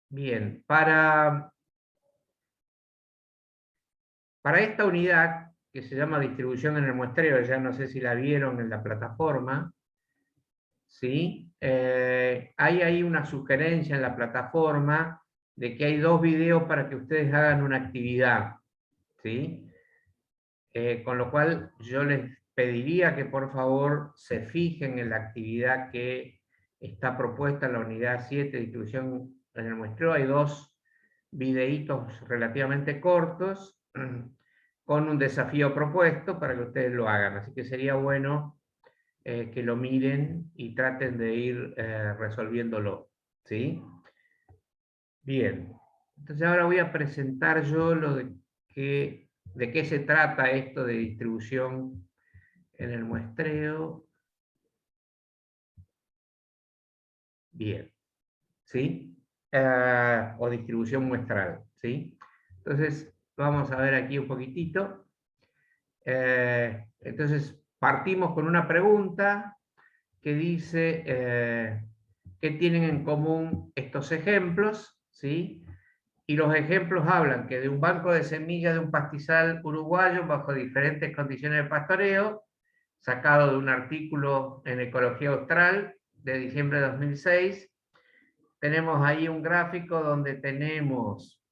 Bien, para esta unidad, que se llama distribución en el muestreo, ya no sé si la vieron en la plataforma, ¿sí? Hay ahí una sugerencia en la plataforma de que hay 2 videos para que ustedes hagan una actividad, ¿sí? Con lo cual yo les pediría que por favor se fijen en la actividad que está propuesta en la unidad 7, distribución en el muestreo. Hay 2 videitos relativamente cortos con un desafío propuesto para que ustedes lo hagan. Así que sería bueno que lo miren y traten de ir resolviéndolo, ¿sí? Bien, entonces ahora voy a presentar yo lo de qué se trata esto de distribución en el muestreo. Bien, ¿sí? O distribución muestral, ¿sí? Entonces, vamos a ver aquí un poquitito. Entonces, partimos con una pregunta que dice, ¿qué tienen en común estos ejemplos? ¿Sí? Y los ejemplos hablan que de un banco de semillas de un pastizal uruguayo bajo diferentes condiciones de pastoreo, sacado de un artículo en Ecología Austral de diciembre de 2006. Tenemos ahí un gráfico donde tenemos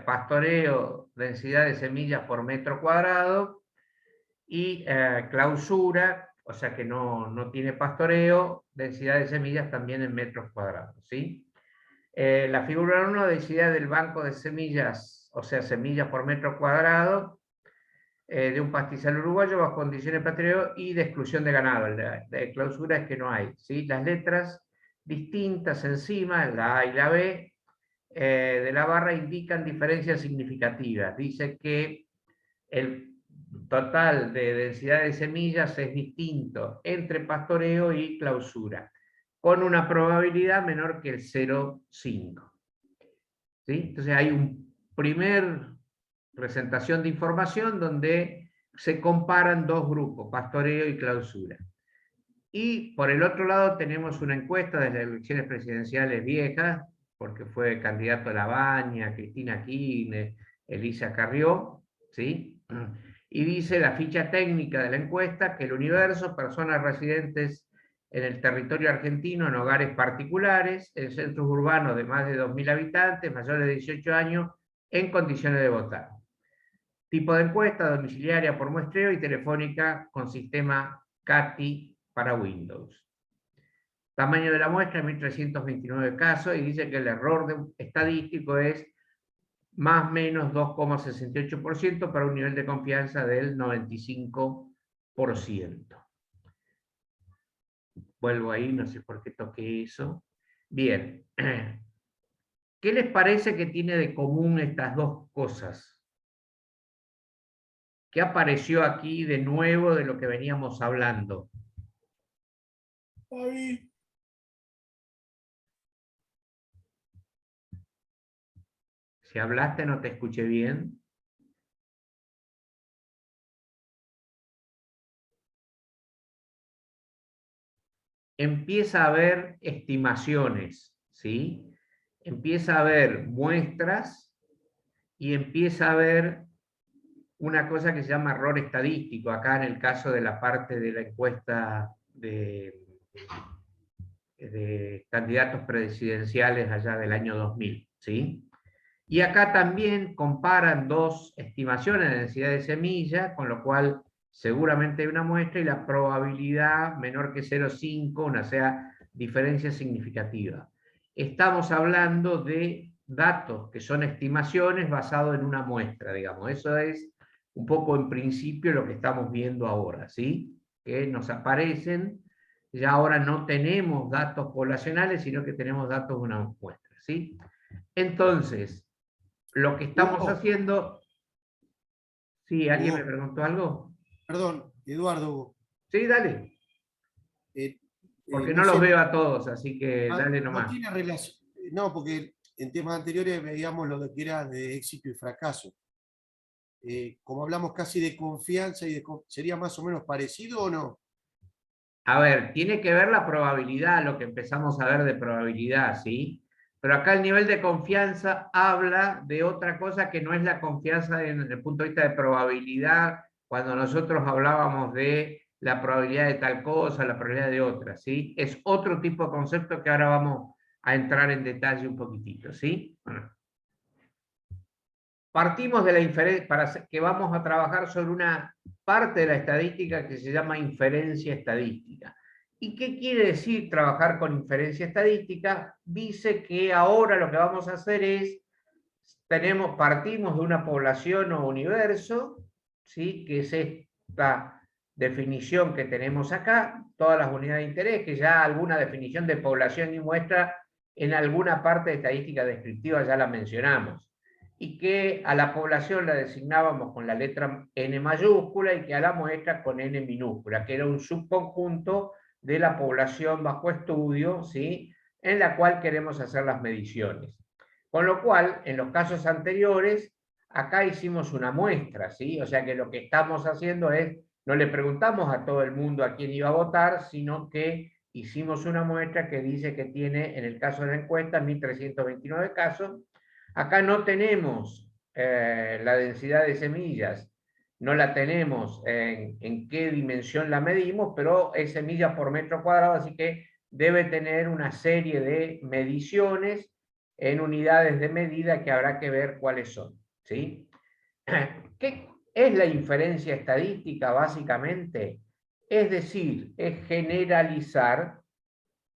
pastoreo, densidad de semillas por metro cuadrado y clausura, o sea que no tiene pastoreo, densidad de semillas también en metros cuadrados, ¿sí? La figura 1, densidad del banco de semillas, o sea, semillas por metro cuadrado, de un pastizal uruguayo bajo condiciones de pastoreo y de exclusión de ganado. De clausura es que no hay, ¿sí? Las letras distintas encima, la A y la B, de la barra indican diferencias significativas. Dice que el total de densidad de semillas es distinto entre pastoreo y clausura, con una probabilidad menor que el 0,5. ¿Sí? Entonces hay un primer presentación de información donde se comparan 2 grupos, pastoreo y clausura. Y por el otro lado tenemos una encuesta de las elecciones presidenciales viejas, porque fue candidato a Labaña, Cristina Kirchner, Elisa Carrió, ¿sí? Y dice la ficha técnica de la encuesta que el universo, personas residentes en el territorio argentino, en hogares particulares, en centros urbanos de más de 2.000 habitantes, mayores de 18 años, en condiciones de votar. Tipo de encuesta, domiciliaria por muestreo y telefónica con sistema CATI para Windows. Tamaño de la muestra, 1.329 casos, y dice que el error estadístico es más o menos 2,68% para un nivel de confianza del 95%. Vuelvo ahí, no sé por qué toqué eso. Bien. ¿Qué les parece que tiene de común estas 2 cosas? ¿Qué apareció aquí de nuevo de lo que veníamos hablando? Si hablaste no te escuché bien. Empieza a haber estimaciones, ¿sí? Empieza a haber muestras y empieza a haber una cosa que se llama error estadístico, acá en el caso de la parte de la encuesta de candidatos presidenciales allá del año 2000, ¿sí? Y acá también comparan 2 estimaciones de densidad de semilla, con lo cual seguramente hay una muestra y la probabilidad menor que 0,5, una sea diferencia significativa. Estamos hablando de datos que son estimaciones basados en una muestra, digamos. Eso es un poco en principio lo que estamos viendo ahora, ¿sí? Que nos aparecen, ya ahora no tenemos datos poblacionales, sino que tenemos datos de una muestra, ¿sí? Entonces, lo que estamos Hugo, haciendo... Sí, ¿alguien me Hugo, preguntó algo? perdón, Eduardo, Hugo. Sí, dale, Eh, porque no no los sé, veo a todos, así que dale no nomás. tiene relación, no, porque en temas anteriores veíamos lo que era de éxito y fracaso. Como hablamos casi de confianza ¿sería más o menos parecido o no? A ver, tiene que ver la probabilidad, lo que empezamos a ver de probabilidad, ¿sí? Pero acá el nivel de confianza habla de otra cosa que no es la confianza desde el punto de vista de probabilidad, cuando nosotros hablábamos de la probabilidad de tal cosa, la probabilidad de otra, ¿sí? Es otro tipo de concepto que ahora vamos a entrar en detalle un poquitito, ¿sí? Bueno. Partimos de la inferencia, para que vamos a trabajar sobre una parte de la estadística que se llama inferencia estadística. ¿Y qué quiere decir trabajar con inferencia estadística? Dice que ahora lo que vamos a hacer es, partimos de una población o universo, ¿sí? Que es esta definición que tenemos acá, todas las unidades de interés, que ya alguna definición de población y muestra en alguna parte de estadística descriptiva ya la mencionamos, y que a la población la designábamos con la letra N mayúscula y que a la muestra con N minúscula, que era un subconjunto de la población bajo estudio, ¿sí? En la cual queremos hacer las mediciones. Con lo cual, en los casos anteriores, acá hicimos una muestra, ¿sí? O sea que lo que estamos haciendo es, no le preguntamos a todo el mundo a quién iba a votar, sino que hicimos una muestra que dice que tiene, en el caso de la encuesta, 1.329 casos. Acá no tenemos la densidad de semillas, no la tenemos en qué dimensión la medimos, pero es semillas por metro cuadrado, así que debe tener una serie de mediciones en unidades de medida que habrá que ver cuáles son, ¿sí? ¿Qué es la inferencia estadística básicamente? Es decir, es generalizar,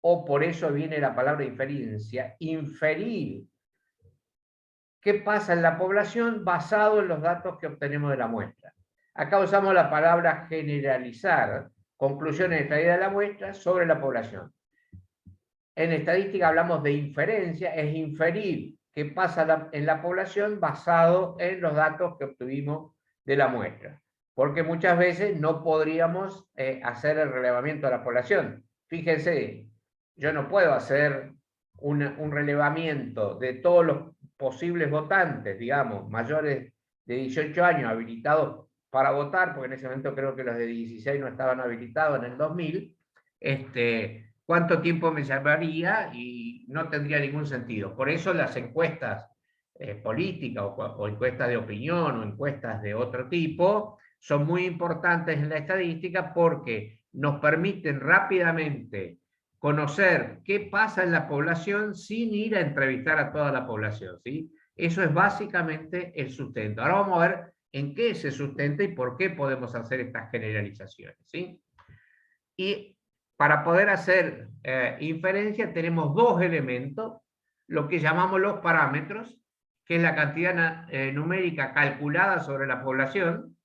o por eso viene la palabra inferencia, inferir qué pasa en la población basado en los datos que obtenemos de la muestra. Acá usamos la palabra generalizar, conclusiones extraídas de la muestra sobre la población. En estadística hablamos de inferencia, es inferir qué pasa en la población basado en los datos que obtuvimos de la muestra. Porque muchas veces no podríamos hacer el relevamiento de la población. Fíjense, yo no puedo hacer un relevamiento de todos los posibles votantes, digamos, mayores de 18 años habilitados para votar, porque en ese momento creo que los de 16 no estaban habilitados en el 2000, cuánto tiempo me llevaría y no tendría ningún sentido. Por eso las encuestas políticas o encuestas de opinión o encuestas de otro tipo son muy importantes en la estadística porque nos permiten rápidamente conocer qué pasa en la población sin ir a entrevistar a toda la población, ¿sí? Eso es básicamente el sustento. Ahora vamos a ver en qué se sustenta y por qué podemos hacer estas generalizaciones, ¿sí? Y para poder hacer inferencia tenemos dos elementos, lo que llamamos los parámetros, que es la cantidad numérica calculada sobre la población,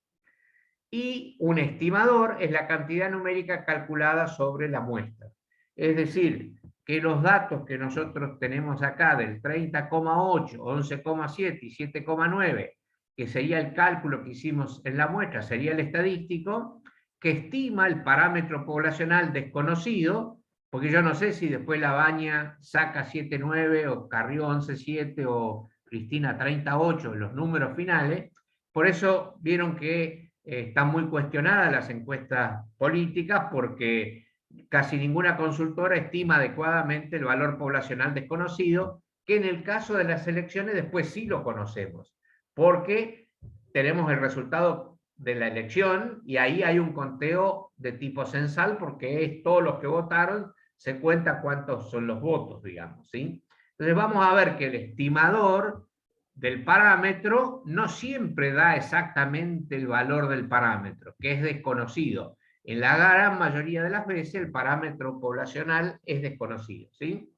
y un estimador es la cantidad numérica calculada sobre la muestra. Es decir, que los datos que nosotros tenemos acá del 30,8, 11,7 y 7,9, que sería el cálculo que hicimos en la muestra, sería el estadístico, que estima el parámetro poblacional desconocido, porque yo no sé si después Labaña saca 7,9 o Carrió 11,7 o Cristina 38, los números finales. Por eso vieron que están muy cuestionadas las encuestas políticas porque casi ninguna consultora estima adecuadamente el valor poblacional desconocido, que en el caso de las elecciones después sí lo conocemos, porque tenemos el resultado de la elección y ahí hay un conteo de tipo censal porque es todos los que votaron, se cuenta cuántos son los votos, digamos, ¿sí? Entonces vamos a ver que el estimador del parámetro no siempre da exactamente el valor del parámetro, que es desconocido. En la gran mayoría de las veces el parámetro poblacional es desconocido, ¿sí?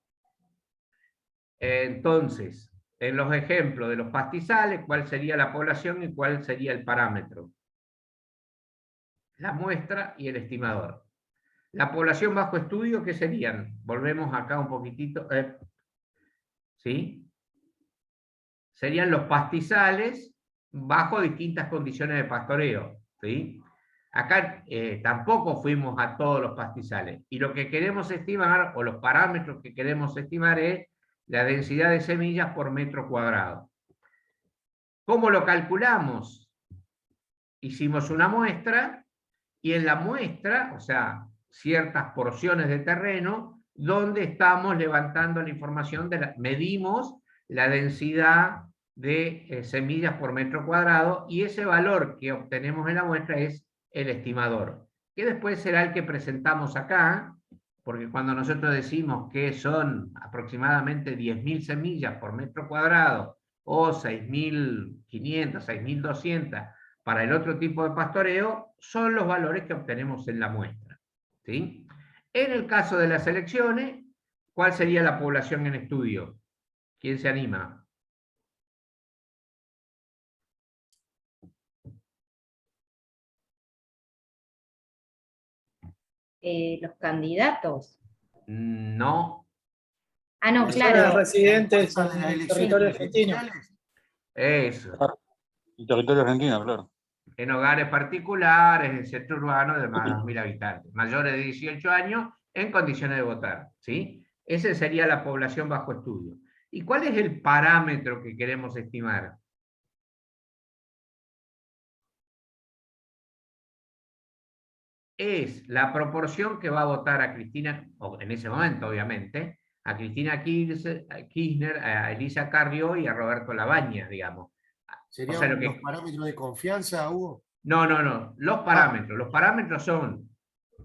Entonces, en los ejemplos de los pastizales, ¿cuál sería la población y cuál sería el parámetro? La muestra y el estimador. La población bajo estudio, ¿qué serían? Volvemos acá un poquitito. ¿Sí? Serían los pastizales bajo distintas condiciones de pastoreo, ¿sí? Acá tampoco fuimos a todos los pastizales. Y lo que queremos estimar, o los parámetros que queremos estimar, es la densidad de semillas por metro cuadrado. ¿Cómo lo calculamos? Hicimos una muestra, y en la muestra, o sea, ciertas porciones de terreno, donde estamos levantando la información, medimos la densidad de semillas por metro cuadrado, y ese valor que obtenemos en la muestra es el estimador, que después será el que presentamos acá, porque cuando nosotros decimos que son aproximadamente 10.000 semillas por metro cuadrado, o 6.500, 6.200 para el otro tipo de pastoreo, son los valores que obtenemos en la muestra, ¿sí? En el caso de las elecciones, ¿cuál sería la población en estudio? ¿Quién se anima? Los candidatos. No. Ah, no, Personas claro. residentes en en el el territorio argentino. Eso. El territorio argentino, claro. En hogares particulares, en el centro urbano de más de 2.000 habitantes, mayores de 18 años, en condiciones de votar, ¿sí? Esa sería la población bajo estudio. ¿Y cuál es el parámetro que queremos estimar? Es la proporción que va a votar a Cristina, o en ese momento obviamente, a Cristina Kirchner, a Elisa Carrió y a Roberto Labaña, digamos. ¿Serían O sea, los parámetros de confianza, Hugo? No. Los parámetros. Los parámetros son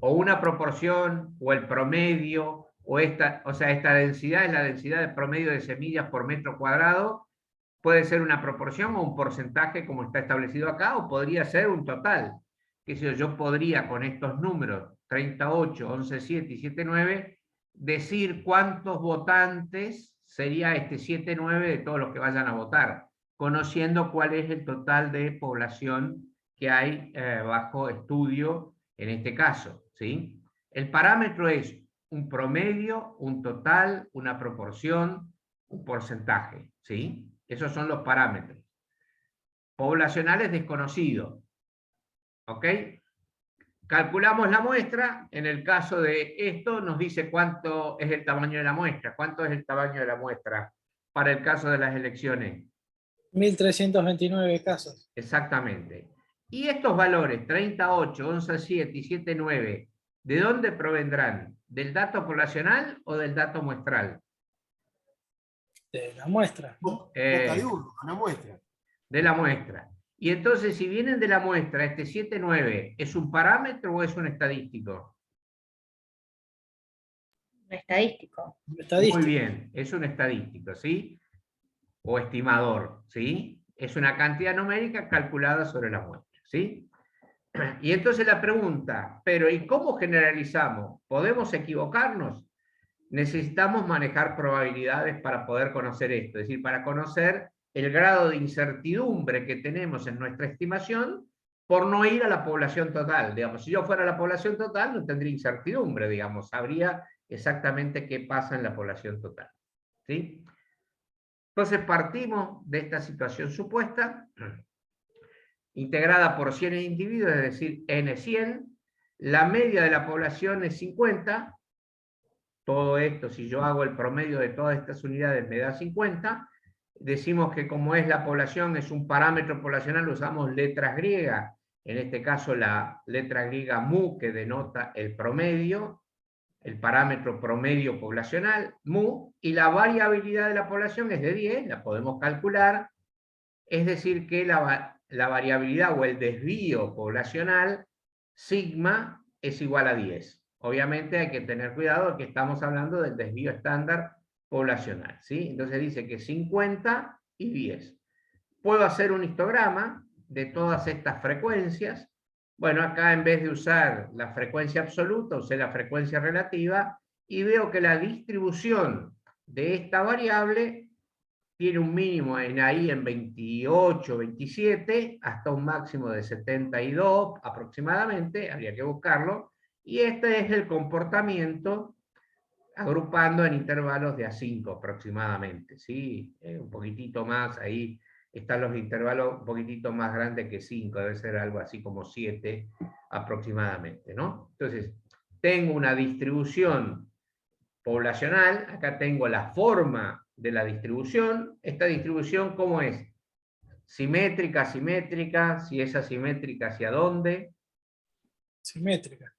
o una proporción, o el promedio, o esta densidad es la densidad de promedio de semillas por metro cuadrado. Puede ser una proporción o un porcentaje como está establecido acá, o podría ser un total. Que si yo podría con estos números 38, 11,7 y 7,9 decir cuántos votantes sería este 7,9 de todos los que vayan a votar, conociendo cuál es el total de población que hay bajo estudio en este caso, ¿sí? El parámetro es un promedio, un total, una proporción, un porcentaje, ¿sí? Esos son los parámetros. Poblacionales desconocidos, ¿ok? Calculamos la muestra, en el caso de esto nos dice cuánto es el tamaño de la muestra. ¿Cuánto es el tamaño de la muestra para el caso de las elecciones? 1.329 casos. Exactamente. Y estos valores, 38, 11,7 y 7,9, ¿de dónde provendrán? ¿Del dato poblacional o del dato muestral? De la muestra, ¿no? Boca de urno, una muestra. De la muestra. Y entonces, si vienen de la muestra, este 7,9, ¿es un parámetro o es un estadístico? Un estadístico. Muy bien, es un estadístico, ¿sí? O estimador, ¿sí? Es una cantidad numérica calculada sobre la muestra, ¿sí? Y entonces la pregunta, pero ¿y cómo generalizamos? ¿Podemos equivocarnos? Necesitamos manejar probabilidades para poder conocer esto, es decir, para conocer el grado de incertidumbre que tenemos en nuestra estimación por no ir a la población total. Digamos, si yo fuera a la población total, no tendría incertidumbre, digamos, sabría exactamente qué pasa en la población total, ¿sí? Entonces partimos de esta situación supuesta, integrada por 100 individuos, es decir, N100, la media de la población es 50, todo esto, si yo hago el promedio de todas estas unidades me da 50, decimos que como es la población, es un parámetro poblacional, usamos letras griegas, en este caso la letra griega mu, que denota el promedio, el parámetro promedio poblacional, mu, y la variabilidad de la población es de 10, la podemos calcular, es decir que la variabilidad o el desvío poblacional, sigma, es igual a 10. Obviamente hay que tener cuidado que estamos hablando del desvío estándar poblacional, ¿sí? Entonces dice que 50 y 10. Puedo hacer un histograma de todas estas frecuencias. Bueno, acá en vez de usar la frecuencia absoluta, usé la frecuencia relativa y veo que la distribución de esta variable tiene un mínimo ahí en 28, 27, hasta un máximo de 72 aproximadamente, habría que buscarlo, y este es el comportamiento agrupando en intervalos de A5 aproximadamente, ¿sí? Un poquitito más, ahí están los intervalos un poquitito más grandes que 5, debe ser algo así como 7 aproximadamente, ¿no? Entonces, tengo una distribución poblacional, acá tengo la forma de la distribución. Esta distribución, ¿cómo es? Simétrica, asimétrica, si es asimétrica, ¿hacia dónde? Simétrica.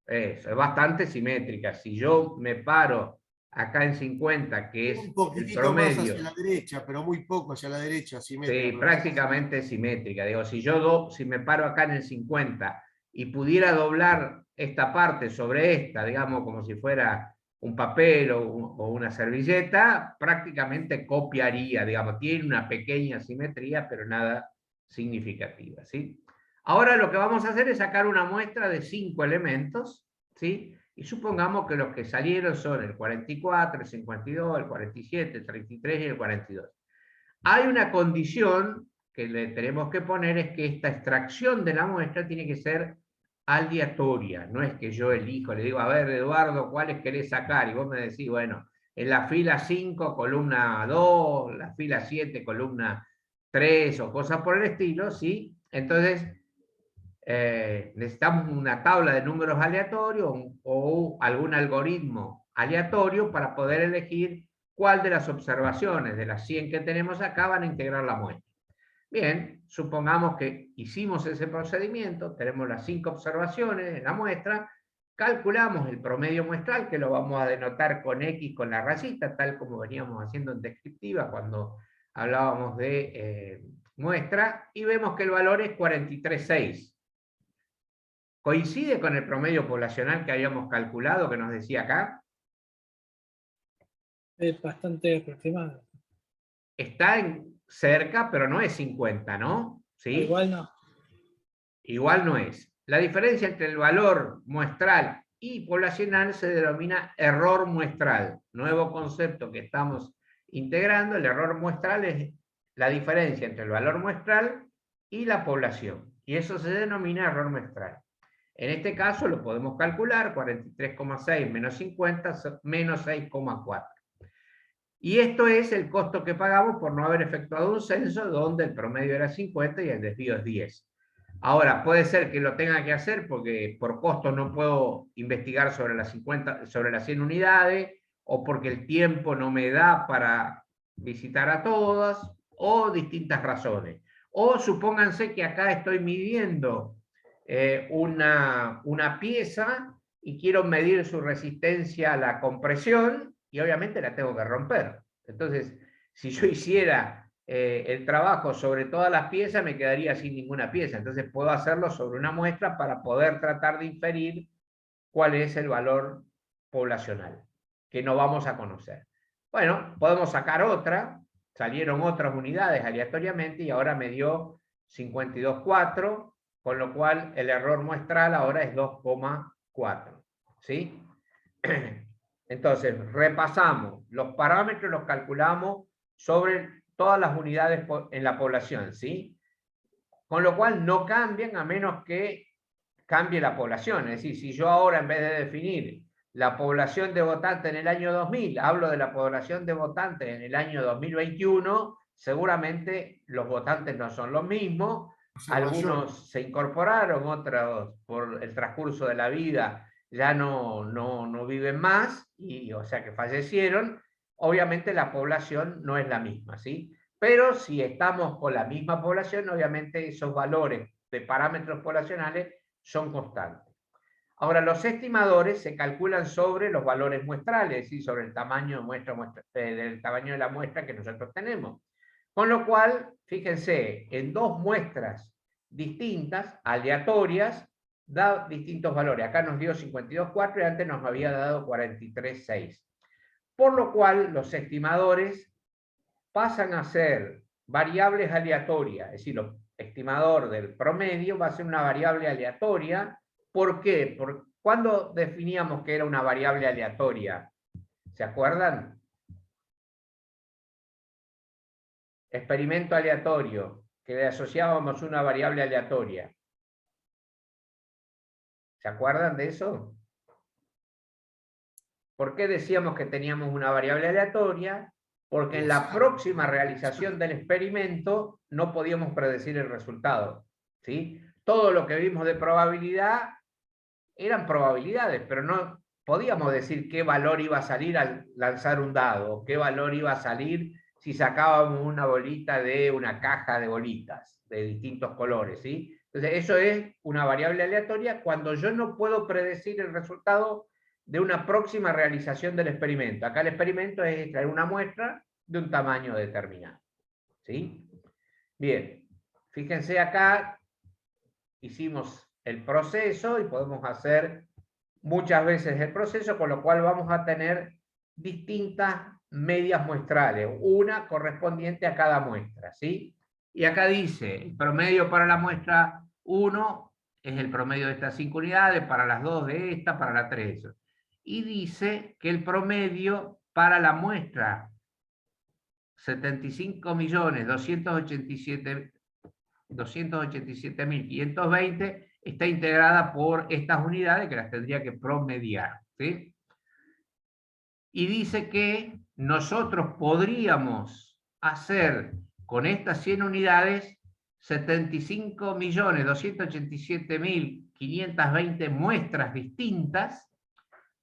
Eso, es bastante simétrica. Si yo me paro acá en 50, que es Un el poquitito más promedio, hacia la derecha, pero muy poco hacia la derecha, simétrica. sí, pero prácticamente simétrica. Digo, si me paro acá en el 50 y pudiera doblar esta parte sobre esta, digamos, como si fuera un papel o una servilleta, prácticamente copiaría, digamos, tiene una pequeña simetría, pero nada significativa, ¿sí? Ahora lo que vamos a hacer es sacar una muestra de 5 elementos, ¿sí? Y supongamos que los que salieron son el 44, el 52, el 47, el 33 y el 42. Hay una condición que le tenemos que poner, es que esta extracción de la muestra tiene que ser aleatoria. No es que yo elijo, le digo, a ver, Eduardo, ¿cuáles querés sacar? Y vos me decís, bueno, en la fila 5, columna 2, la fila 7, columna 3 o cosas por el estilo, ¿sí? Entonces, necesitamos una tabla de números aleatorios o algún algoritmo aleatorio para poder elegir cuál de las observaciones de las 100 que tenemos acá van a integrar la muestra. Bien, supongamos que hicimos ese procedimiento, tenemos las 5 observaciones en la muestra, calculamos el promedio muestral, que lo vamos a denotar con X con la rayita, tal como veníamos haciendo en descriptiva cuando hablábamos de muestra, y vemos que el valor es 43,6. ¿Coincide con el promedio poblacional que habíamos calculado, que nos decía acá? Es bastante aproximado. Está cerca, pero no es 50, ¿no? ¿Sí? Igual no. Igual no es. La diferencia entre el valor muestral y poblacional se denomina error muestral. Nuevo concepto que estamos integrando. El error muestral es la diferencia entre el valor muestral y la población. Y eso se denomina error muestral. En este caso lo podemos calcular, 43,6 menos 50, menos 6,4. Y esto es el costo que pagamos por no haber efectuado un censo donde el promedio era 50 y el desvío es 10. Ahora, puede ser que lo tenga que hacer porque por costo no puedo investigar sobre las 100 unidades, o porque el tiempo no me da para visitar a todas, o distintas razones. O supónganse que acá estoy midiendo una pieza y quiero medir su resistencia a la compresión y obviamente la tengo que romper. Entonces, si yo hiciera el trabajo sobre todas las piezas, me quedaría sin ninguna pieza. Entonces puedo hacerlo sobre una muestra para poder tratar de inferir cuál es el valor poblacional, que no vamos a conocer. Bueno, podemos sacar otra, salieron otras unidades aleatoriamente y ahora me dio 52,4, con lo cual el error muestral ahora es 2,4. ¿Sí? Entonces, repasamos. Los parámetros los calculamos sobre todas las unidades en la población, ¿sí? Con lo cual no cambian a menos que cambie la población. Es decir, si yo ahora en vez de definir la población de votantes en el año 2000, hablo de la población de votantes en el año 2021, seguramente los votantes no son los mismos, algunos se incorporaron, otros por el transcurso de la vida ya no viven más, o sea que fallecieron. Obviamente la población no es la misma, ¿sí? Pero si estamos con la misma población, obviamente esos valores de parámetros poblacionales son constantes. Ahora, los estimadores se calculan sobre los valores muestrales, es decir, sobre el tamaño del tamaño de la muestra que nosotros tenemos. Con lo cual, fíjense, en dos muestras distintas, aleatorias, da distintos valores. Acá nos dio 52,4 y antes nos había dado 43,6. Por lo cual, los estimadores pasan a ser variables aleatorias, es decir, el estimador del promedio va a ser una variable aleatoria. ¿Por qué? ¿Cuándo definíamos que era una variable aleatoria? ¿Se acuerdan? Experimento aleatorio, que le asociábamos una variable aleatoria. ¿Se acuerdan de eso? ¿Por qué decíamos que teníamos una variable aleatoria? Porque en la próxima realización del experimento no podíamos predecir el resultado, ¿sí? Todo lo que vimos de probabilidad eran probabilidades, pero no podíamos decir qué valor iba a salir al lanzar un dado, o qué valor iba a salir si sacábamos una bolita de una caja de bolitas de distintos colores, ¿sí? Entonces, eso es una variable aleatoria cuando yo no puedo predecir el resultado de una próxima realización del experimento. Acá el experimento es extraer una muestra de un tamaño determinado. ¿Sí? Bien, fíjense acá, hicimos el proceso y podemos hacer muchas veces el proceso, con lo cual vamos a tener distintas medias muestrales, una correspondiente a cada muestra, ¿sí? Y acá dice, el promedio para la muestra 1 es el promedio de estas 5 unidades, para las 2 de esta, para la 3. Y dice que el promedio para la muestra 75.287.520 está integrada por estas unidades que las tendría que promediar, ¿sí? Y dice que nosotros podríamos hacer con estas 100 unidades 75.287.520 muestras distintas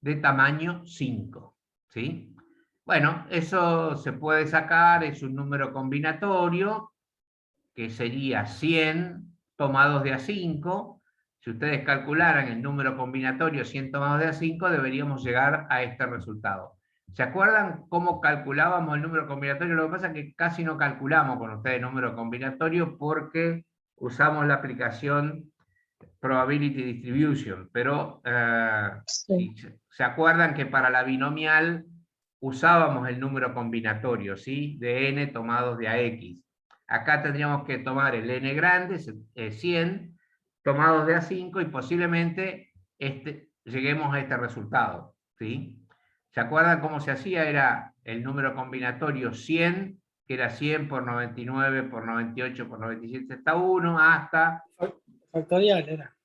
de tamaño 5, ¿sí? Bueno, eso se puede sacar, es un número combinatorio, que sería 100 tomados de A5. Si ustedes calcularan el número combinatorio 100 tomados de A5, deberíamos llegar a este resultado. ¿Se acuerdan cómo calculábamos el número combinatorio? Lo que pasa es que casi no calculamos con ustedes el número combinatorio porque usamos la aplicación Probability Distribution, pero Sí. si se acuerdan que para la binomial usábamos el número combinatorio, ¿sí? De n tomados de AX. Acá tendríamos que tomar el n grande, 100, tomados de A5, y posiblemente lleguemos a este resultado, ¿sí? ¿Se acuerdan cómo se hacía? Era el número combinatorio 100, que era 100 por 99 por 98 por 97 hasta 1, hasta... Factorial era.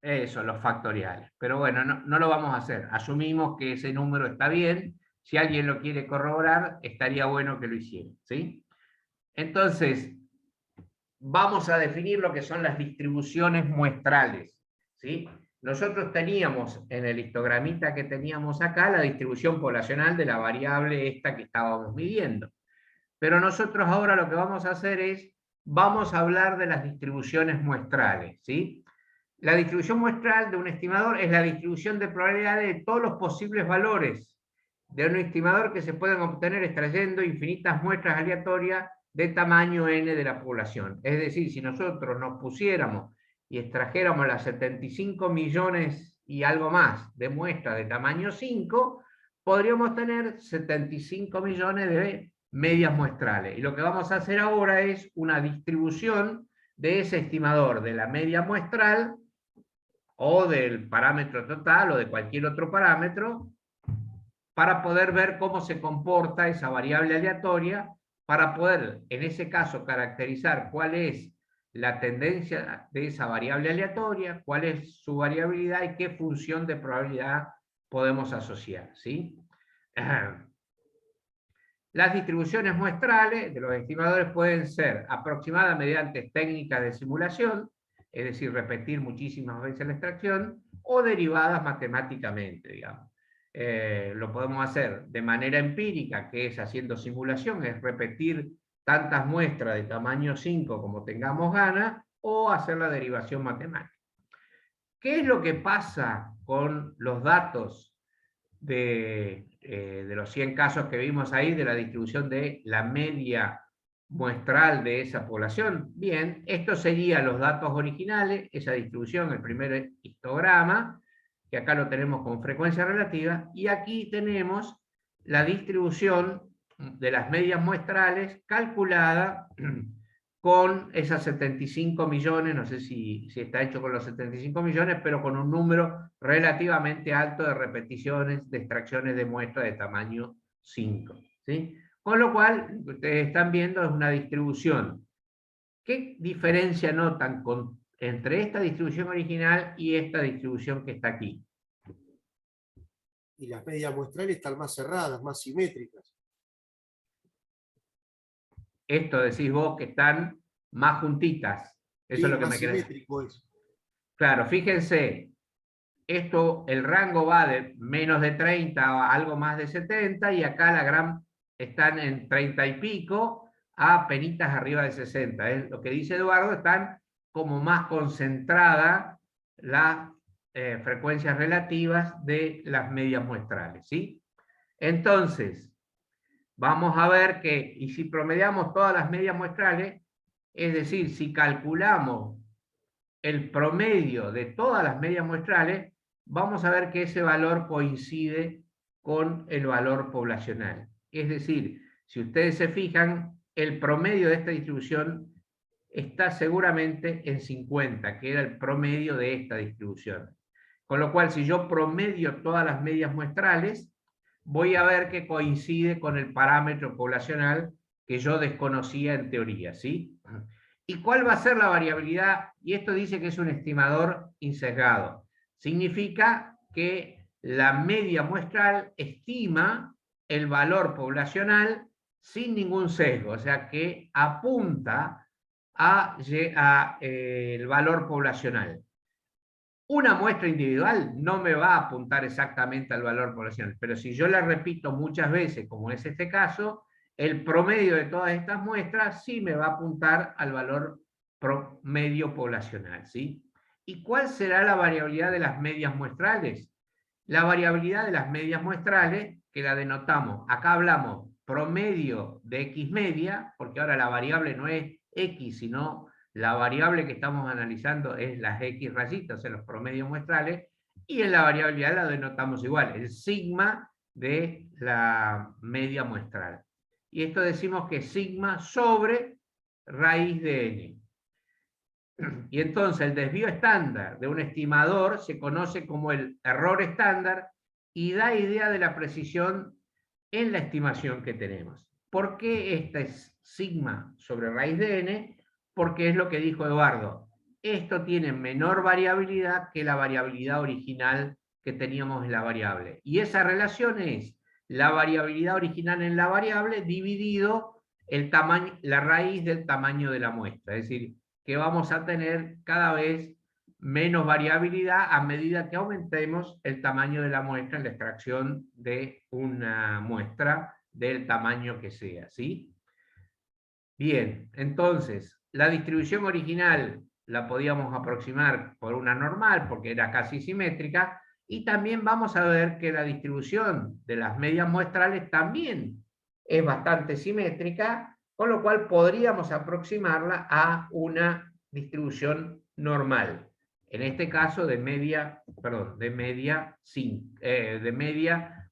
Eso, los factoriales. Pero bueno, no lo vamos a hacer. Asumimos que ese número está bien. Si alguien lo quiere corroborar, estaría bueno que lo hiciera, ¿sí? Entonces, vamos a definir lo que son las distribuciones muestrales, ¿sí? Nosotros teníamos en el histogramita que teníamos acá la distribución poblacional de la variable esta que estábamos midiendo. Pero nosotros ahora lo que vamos a hacer es, vamos a hablar de las distribuciones muestrales, ¿sí? La distribución muestral de un estimador es la distribución de probabilidades de todos los posibles valores de un estimador que se pueden obtener extrayendo infinitas muestras aleatorias de tamaño n de la población. Es decir, si nosotros nos pusiéramos y extrajéramos las 75 millones y algo más de muestras de tamaño 5, podríamos tener 75 millones de medias muestrales. Y lo que vamos a hacer ahora es una distribución de ese estimador, de la media muestral, o del parámetro total, o de cualquier otro parámetro, para poder ver cómo se comporta esa variable aleatoria, para poder, en ese caso, caracterizar cuál es la tendencia de esa variable aleatoria, cuál es su variabilidad y qué función de probabilidad podemos asociar, ¿sí? Las distribuciones muestrales de los estimadores pueden ser aproximadas mediante técnicas de simulación, es decir, repetir muchísimas veces la extracción, o derivadas matemáticamente, digamos. Lo podemos hacer de manera empírica, que es haciendo simulación, es repetir tantas muestras de tamaño 5 como tengamos ganas, o hacer la derivación matemática. ¿Qué es lo que pasa con los datos de los 100 casos que vimos ahí, de la distribución de la media muestral de esa población? Bien, estos serían los datos originales, esa distribución, el primer histograma, que acá lo tenemos con frecuencia relativa, y aquí tenemos la distribución de las medias muestrales calculada con esas 75 millones, no sé si está hecho con los 75 millones, pero con un número relativamente alto de repeticiones, de extracciones de muestra de tamaño 5, ¿sí? Con lo cual, lo que ustedes están viendo es una distribución. ¿Qué diferencia notan entre esta distribución original y esta distribución que está aquí? Y las medias muestrales están más cerradas, más simétricas. Esto decís vos que están más juntitas. Eso Sí, es lo que más me querés. simétrico es. Claro, fíjense, esto, el rango va de menos de 30 a algo más de 70, y acá están en 30 y pico a penitas arriba de 60. Es lo que dice Eduardo, están como más concentrada las frecuencias relativas de las medias muestrales, ¿sí? Entonces, vamos a ver que, y si promediamos todas las medias muestrales, es decir, si calculamos el promedio de todas las medias muestrales, vamos a ver que ese valor coincide con el valor poblacional. Es decir, si ustedes se fijan, el promedio de esta distribución está seguramente en 50, que era el promedio de esta distribución. Con lo cual, si yo promedio todas las medias muestrales, voy a ver que coincide con el parámetro poblacional que yo desconocía en teoría, ¿sí? ¿Y cuál va a ser la variabilidad? Y esto dice que es un estimador insesgado. Significa que la media muestral estima el valor poblacional sin ningún sesgo, o sea que apunta a el valor poblacional. Una muestra individual no me va a apuntar exactamente al valor poblacional, pero si yo la repito muchas veces, como es este caso, el promedio de todas estas muestras sí me va a apuntar al valor promedio poblacional, ¿sí? ¿Y cuál será la variabilidad de las medias muestrales? La variabilidad de las medias muestrales, que la denotamos, acá hablamos promedio de X media, porque ahora la variable no es X, sino la variable que estamos analizando es las X rayitas, o sea, los promedios muestrales, y en la variabilidad la denotamos igual, el sigma de la media muestral. Y esto decimos que es sigma sobre raíz de n. Y entonces el desvío estándar de un estimador se conoce como el error estándar y da idea de la precisión en la estimación que tenemos. ¿Por qué esta es sigma sobre raíz de n? Porque es lo que dijo Eduardo. Esto tiene menor variabilidad que la variabilidad original que teníamos en la variable. Y esa relación es la variabilidad original en la variable dividido el tamaño, la raíz del tamaño de la muestra. Es decir, que vamos a tener cada vez menos variabilidad a medida que aumentemos el tamaño de la muestra en la extracción de una muestra del tamaño que sea, ¿sí? Bien, entonces, la distribución original la podíamos aproximar por una normal, porque era casi simétrica, y también vamos a ver que la distribución de las medias muestrales también es bastante simétrica, con lo cual podríamos aproximarla a una distribución normal. En este caso de media, perdón, de media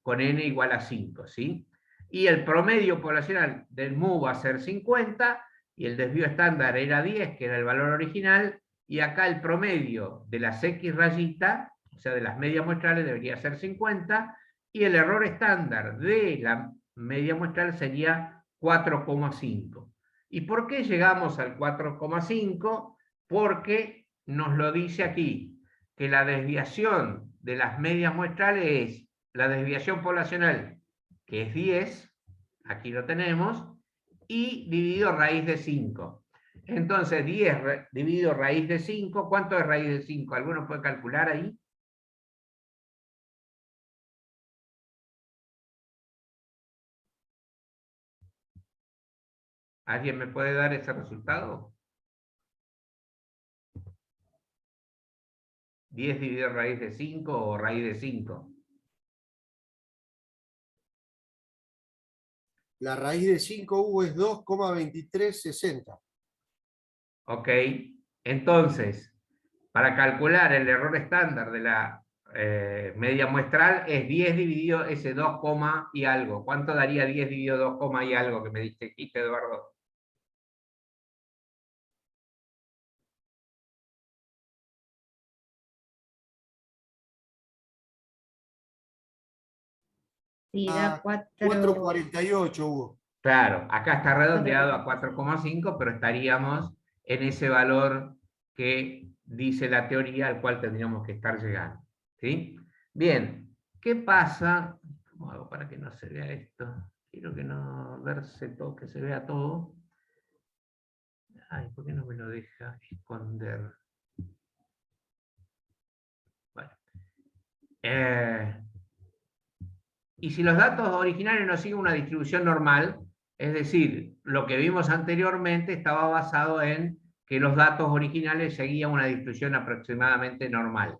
con n igual a 5, ¿sí? Y el promedio poblacional del mu va a ser 50, y el desvío estándar era 10, que era el valor original, y acá el promedio de las X rayita, o sea, de las medias muestrales, debería ser 50, y el error estándar de la media muestral sería 4,5. ¿Y por qué llegamos al 4,5? Porque nos lo dice aquí, que la desviación de las medias muestrales es la desviación poblacional, que es 10, aquí lo tenemos, y dividido raíz de 5. Entonces 10 dividido raíz de 5, ¿cuánto es raíz de 5? ¿Alguno puede calcular ahí? ¿Alguien me puede dar ese resultado? 10 dividido raíz de 5 o raíz de 5. La raíz de 5U es 2,2360. Ok, entonces, para calcular el error estándar de la media muestral es 10 dividido ese 2, y algo. ¿Cuánto daría 10 dividido 2, y algo que me dijiste, Eduardo? Sí, da 4,48 hubo. Claro, acá está redondeado a 4,5, pero estaríamos en ese valor que dice la teoría al cual tendríamos que estar llegando, ¿sí? Bien, ¿qué pasa? ¿Cómo hago para que no se vea esto? Quiero que no verse todo, que se vea todo. Ay, ¿por qué no me lo deja esconder? Bueno. Y si los datos originales no siguen una distribución normal, es decir, lo que vimos anteriormente estaba basado en que los datos originales seguían una distribución aproximadamente normal,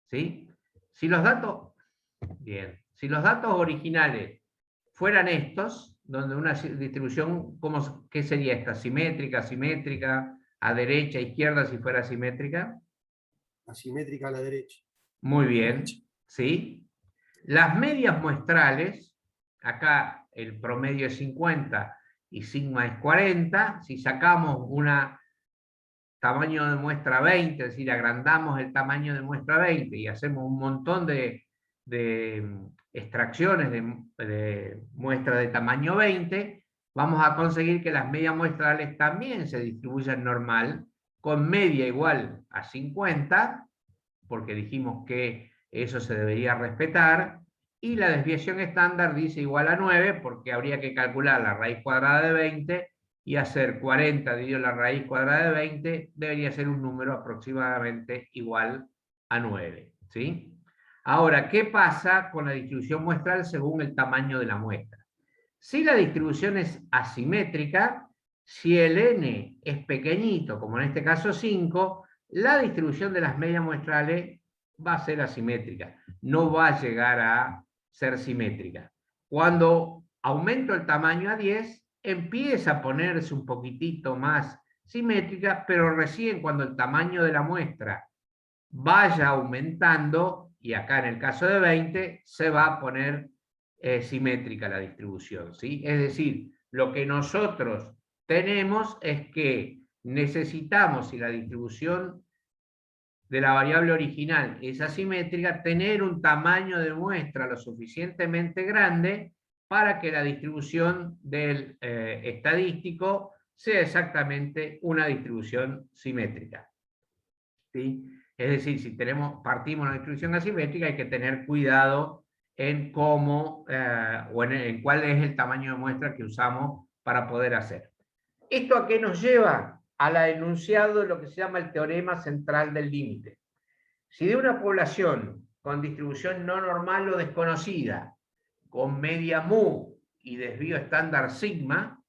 ¿sí? Si los datos originales fueran estos, donde una distribución, ¿qué sería esta? ¿Simétrica, simétrica, a derecha, izquierda, si fuera simétrica? Asimétrica a la derecha. Muy bien, ¿sí? Las medias muestrales, acá el promedio es 50 y sigma es 40, si sacamos una tamaño de muestra 20, es decir, agrandamos el tamaño de muestra 20 y hacemos un montón de extracciones de muestra de tamaño 20, vamos a conseguir que las medias muestrales también se distribuyan normal, con media igual a 50, porque dijimos que eso se debería respetar, y la desviación estándar dice igual a 9, porque habría que calcular la raíz cuadrada de 20, y hacer 40 dividido la raíz cuadrada de 20, debería ser un número aproximadamente igual a 9, ¿sí? Ahora, ¿qué pasa con la distribución muestral según el tamaño de la muestra? Si la distribución es asimétrica, si el n es pequeñito, como en este caso 5, la distribución de las medias muestrales va a ser asimétrica, no va a llegar a ser simétrica. Cuando aumento el tamaño a 10, empieza a ponerse un poquitito más simétrica, pero recién cuando el tamaño de la muestra vaya aumentando, y acá en el caso de 20, se va a poner simétrica la distribución, ¿sí? Es decir, lo que nosotros tenemos es que necesitamos, si la distribución de la variable original es asimétrica, tener un tamaño de muestra lo suficientemente grande para que la distribución del estadístico sea exactamente una distribución simétrica, ¿sí? Es decir, si partimos de una distribución asimétrica, hay que tener cuidado en cómo o en cuál es el tamaño de muestra que usamos para poder hacer. ¿Esto a qué nos lleva? Al enunciado de lo que se llama el teorema central del límite. Si de una población con distribución no normal o desconocida, con media mu y desvío estándar sigma,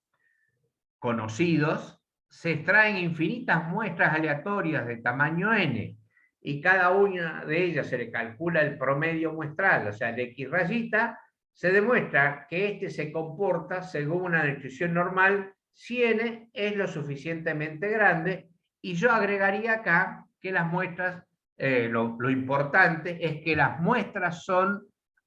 conocidos, se extraen infinitas muestras aleatorias de tamaño n, y cada una de ellas se le calcula el promedio muestral, o sea, el X rayita, se demuestra que este se comporta según una distribución normal si n es lo suficientemente grande, y yo agregaría acá que las muestras, lo importante es que las muestras son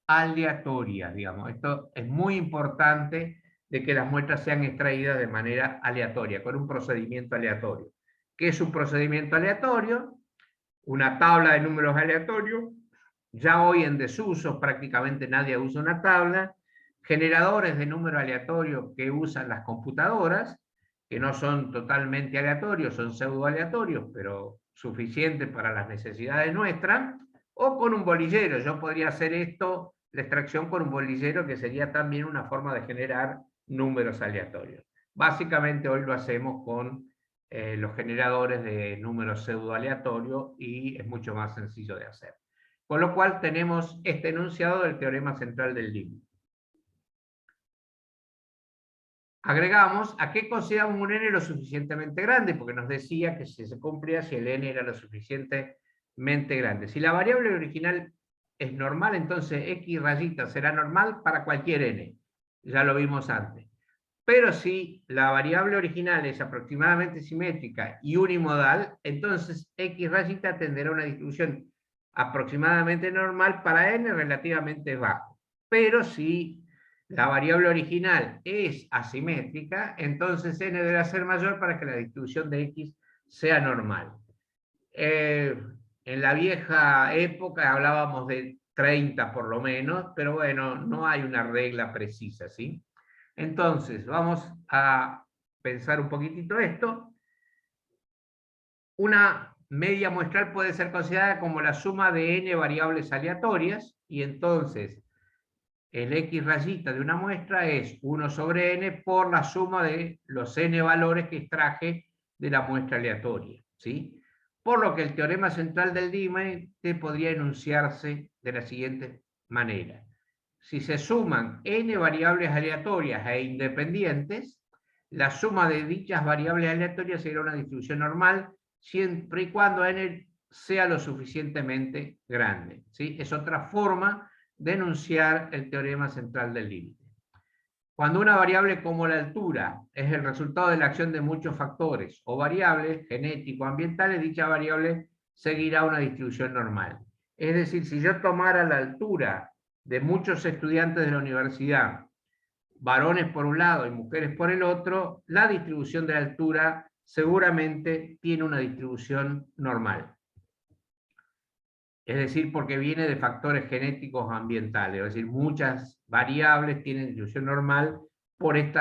aleatorias, digamos. Esto es muy importante, de que las muestras sean extraídas de manera aleatoria, con un procedimiento aleatorio. ¿Qué es un procedimiento aleatorio? Una tabla de números aleatorios. Ya hoy en desuso prácticamente nadie usa una tabla. Generadores de números aleatorios que usan las computadoras, que no son totalmente aleatorios, son pseudo aleatorios, pero suficientes para las necesidades nuestras, o con un bolillero. Yo podría hacer esto, la extracción con un bolillero, que sería también una forma de generar números aleatorios. Básicamente hoy lo hacemos con los generadores de números pseudo aleatorios, y es mucho más sencillo de hacer. Con lo cual tenemos este enunciado del teorema central del límite. Agregamos a qué consideramos un n lo suficientemente grande, porque nos decía que se cumplía si el n era lo suficientemente grande. Si la variable original es normal, entonces x rayita será normal para cualquier n. Ya lo vimos antes. Pero si la variable original es aproximadamente simétrica y unimodal, entonces x rayita tendrá una distribución aproximadamente normal para n relativamente bajo. Pero si la variable original es asimétrica, entonces n deberá ser mayor para que la distribución de x sea normal. En la vieja época hablábamos de 30 por lo menos, pero bueno, no hay una regla precisa, ¿sí? Entonces, vamos a pensar un poquitito esto. Una media muestral puede ser considerada como la suma de n variables aleatorias, y entonces el x rayita de una muestra es 1 sobre n por la suma de los n valores que extraje de la muestra aleatoria, ¿sí? Por lo que el teorema central del límite podría enunciarse de la siguiente manera. Si se suman n variables aleatorias e independientes, la suma de dichas variables aleatorias será una distribución normal, siempre y cuando n sea lo suficientemente grande, ¿sí? Es otra forma de enunciar el teorema central del límite. Cuando una variable como la altura es el resultado de la acción de muchos factores o variables genético-ambientales, dicha variable seguirá una distribución normal. Es decir, si yo tomara la altura de muchos estudiantes de la universidad, varones por un lado y mujeres por el otro, la distribución de la altura seguramente tiene una distribución normal. Es decir, porque viene de factores genéticos ambientales, es decir, muchas variables tienen distribución normal por este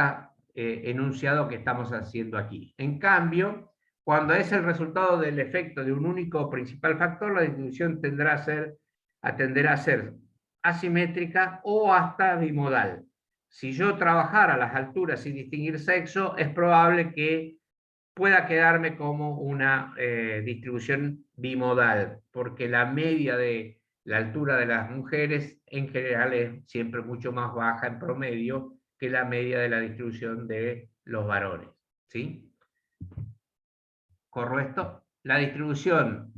enunciado que estamos haciendo aquí. En cambio, cuando es el resultado del efecto de un único principal factor, la distribución tenderá a ser asimétrica o hasta bimodal. Si yo trabajara las alturas sin distinguir sexo, es probable que pueda quedarme como una distribución bimodal, porque la media de la altura de las mujeres en general es siempre mucho más baja en promedio que la media de la distribución de los varones, ¿sí? ¿Correcto? La distribución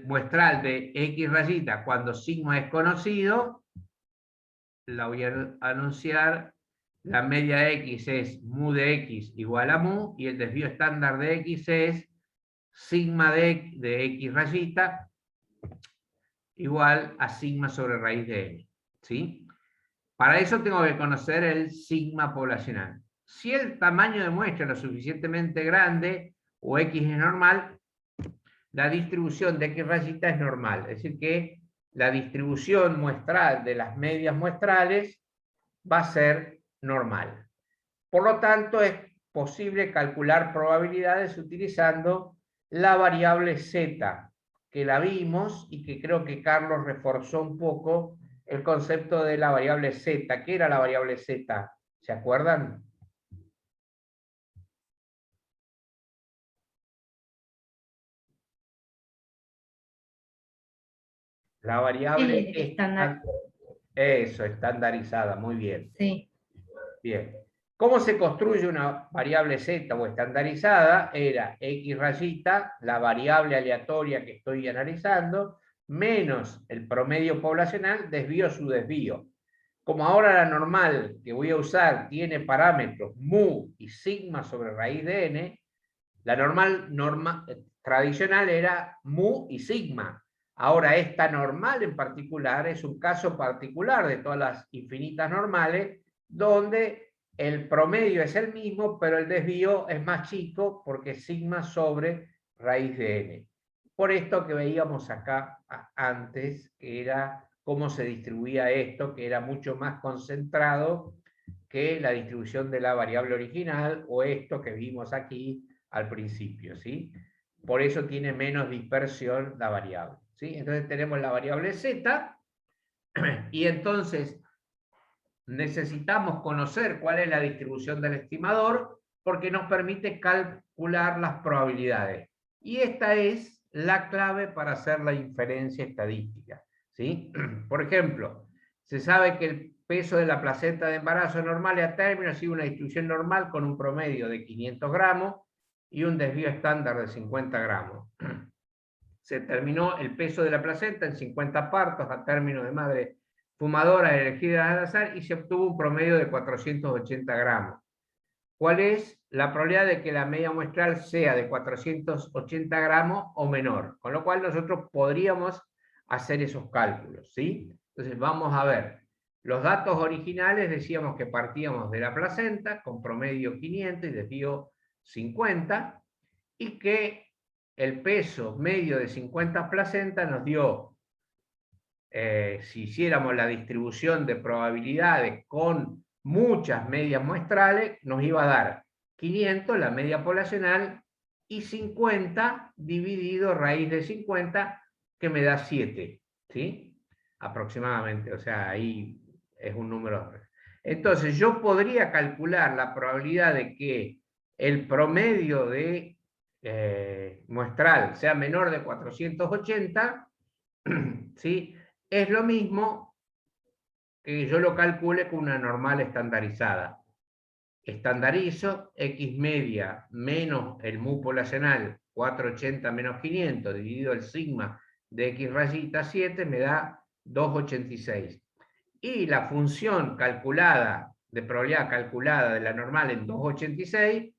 muestral de X rayita cuando sigma es conocido, la voy a anunciar. La media de X es mu de X igual a mu, y el desvío estándar de X es sigma de X rayita igual a sigma sobre raíz de n, ¿sí? Para eso tengo que conocer el sigma poblacional. Si el tamaño de muestra es lo suficientemente grande, o X es normal, la distribución de X rayita es normal. Es decir que la distribución muestral de las medias muestrales va a ser normal. Por lo tanto, es posible calcular probabilidades utilizando la variable z, que la vimos y que creo que Carlos reforzó un poco el concepto de la variable z. ¿Qué era la variable z? ¿Se acuerdan? La variable estándar. Eso, estandarizada, muy bien. Sí. Bien. ¿Cómo se construye una variable z o estandarizada? Era x rayita, la variable aleatoria que estoy analizando, menos el promedio poblacional, desvío su desvío. Como ahora la normal que voy a usar tiene parámetros mu y sigma sobre raíz de n, la normal tradicional era mu y sigma. Ahora esta normal en particular es un caso particular de todas las infinitas normales, donde el promedio es el mismo, pero el desvío es más chico porque es sigma sobre raíz de n. Por esto que veíamos acá antes, que era cómo se distribuía esto, que era mucho más concentrado que la distribución de la variable original, o esto que vimos aquí al principio, ¿sí? Por eso tiene menos dispersión la variable, ¿sí? Entonces tenemos la variable z, y entonces necesitamos conocer cuál es la distribución del estimador, porque nos permite calcular las probabilidades. Y esta es la clave para hacer la inferencia estadística, ¿sí? Por ejemplo, se sabe que el peso de la placenta de embarazo normal y a término ha sido una distribución normal con un promedio de 500 gramos y un desvío estándar de 50 gramos. Se determinó el peso de la placenta en 50 partos a término de madre fumadoras elegidas al azar y se obtuvo un promedio de 480 gramos. ¿Cuál es la probabilidad de que la media muestral sea de 480 gramos o menor? Con lo cual nosotros podríamos hacer esos cálculos, ¿sí? Entonces vamos a ver. Los datos originales decíamos que partíamos de la placenta con promedio 500 y desvío 50, y que el peso medio de 50 placentas nos dio, si hiciéramos la distribución de probabilidades con muchas medias muestrales, nos iba a dar 500, la media poblacional, y 50 dividido raíz de 50, que me da 7, ¿sí? Aproximadamente, o sea, ahí es un número. Entonces yo podría calcular la probabilidad de que el promedio de muestral sea menor de 480, ¿sí? Es lo mismo que yo lo calcule con una normal estandarizada. estandarizo, X media menos el mu poblacional 480 menos 500 dividido el sigma de X rayita 7 me da 286. Y la función calculada, de probabilidad calculada de la normal en 286,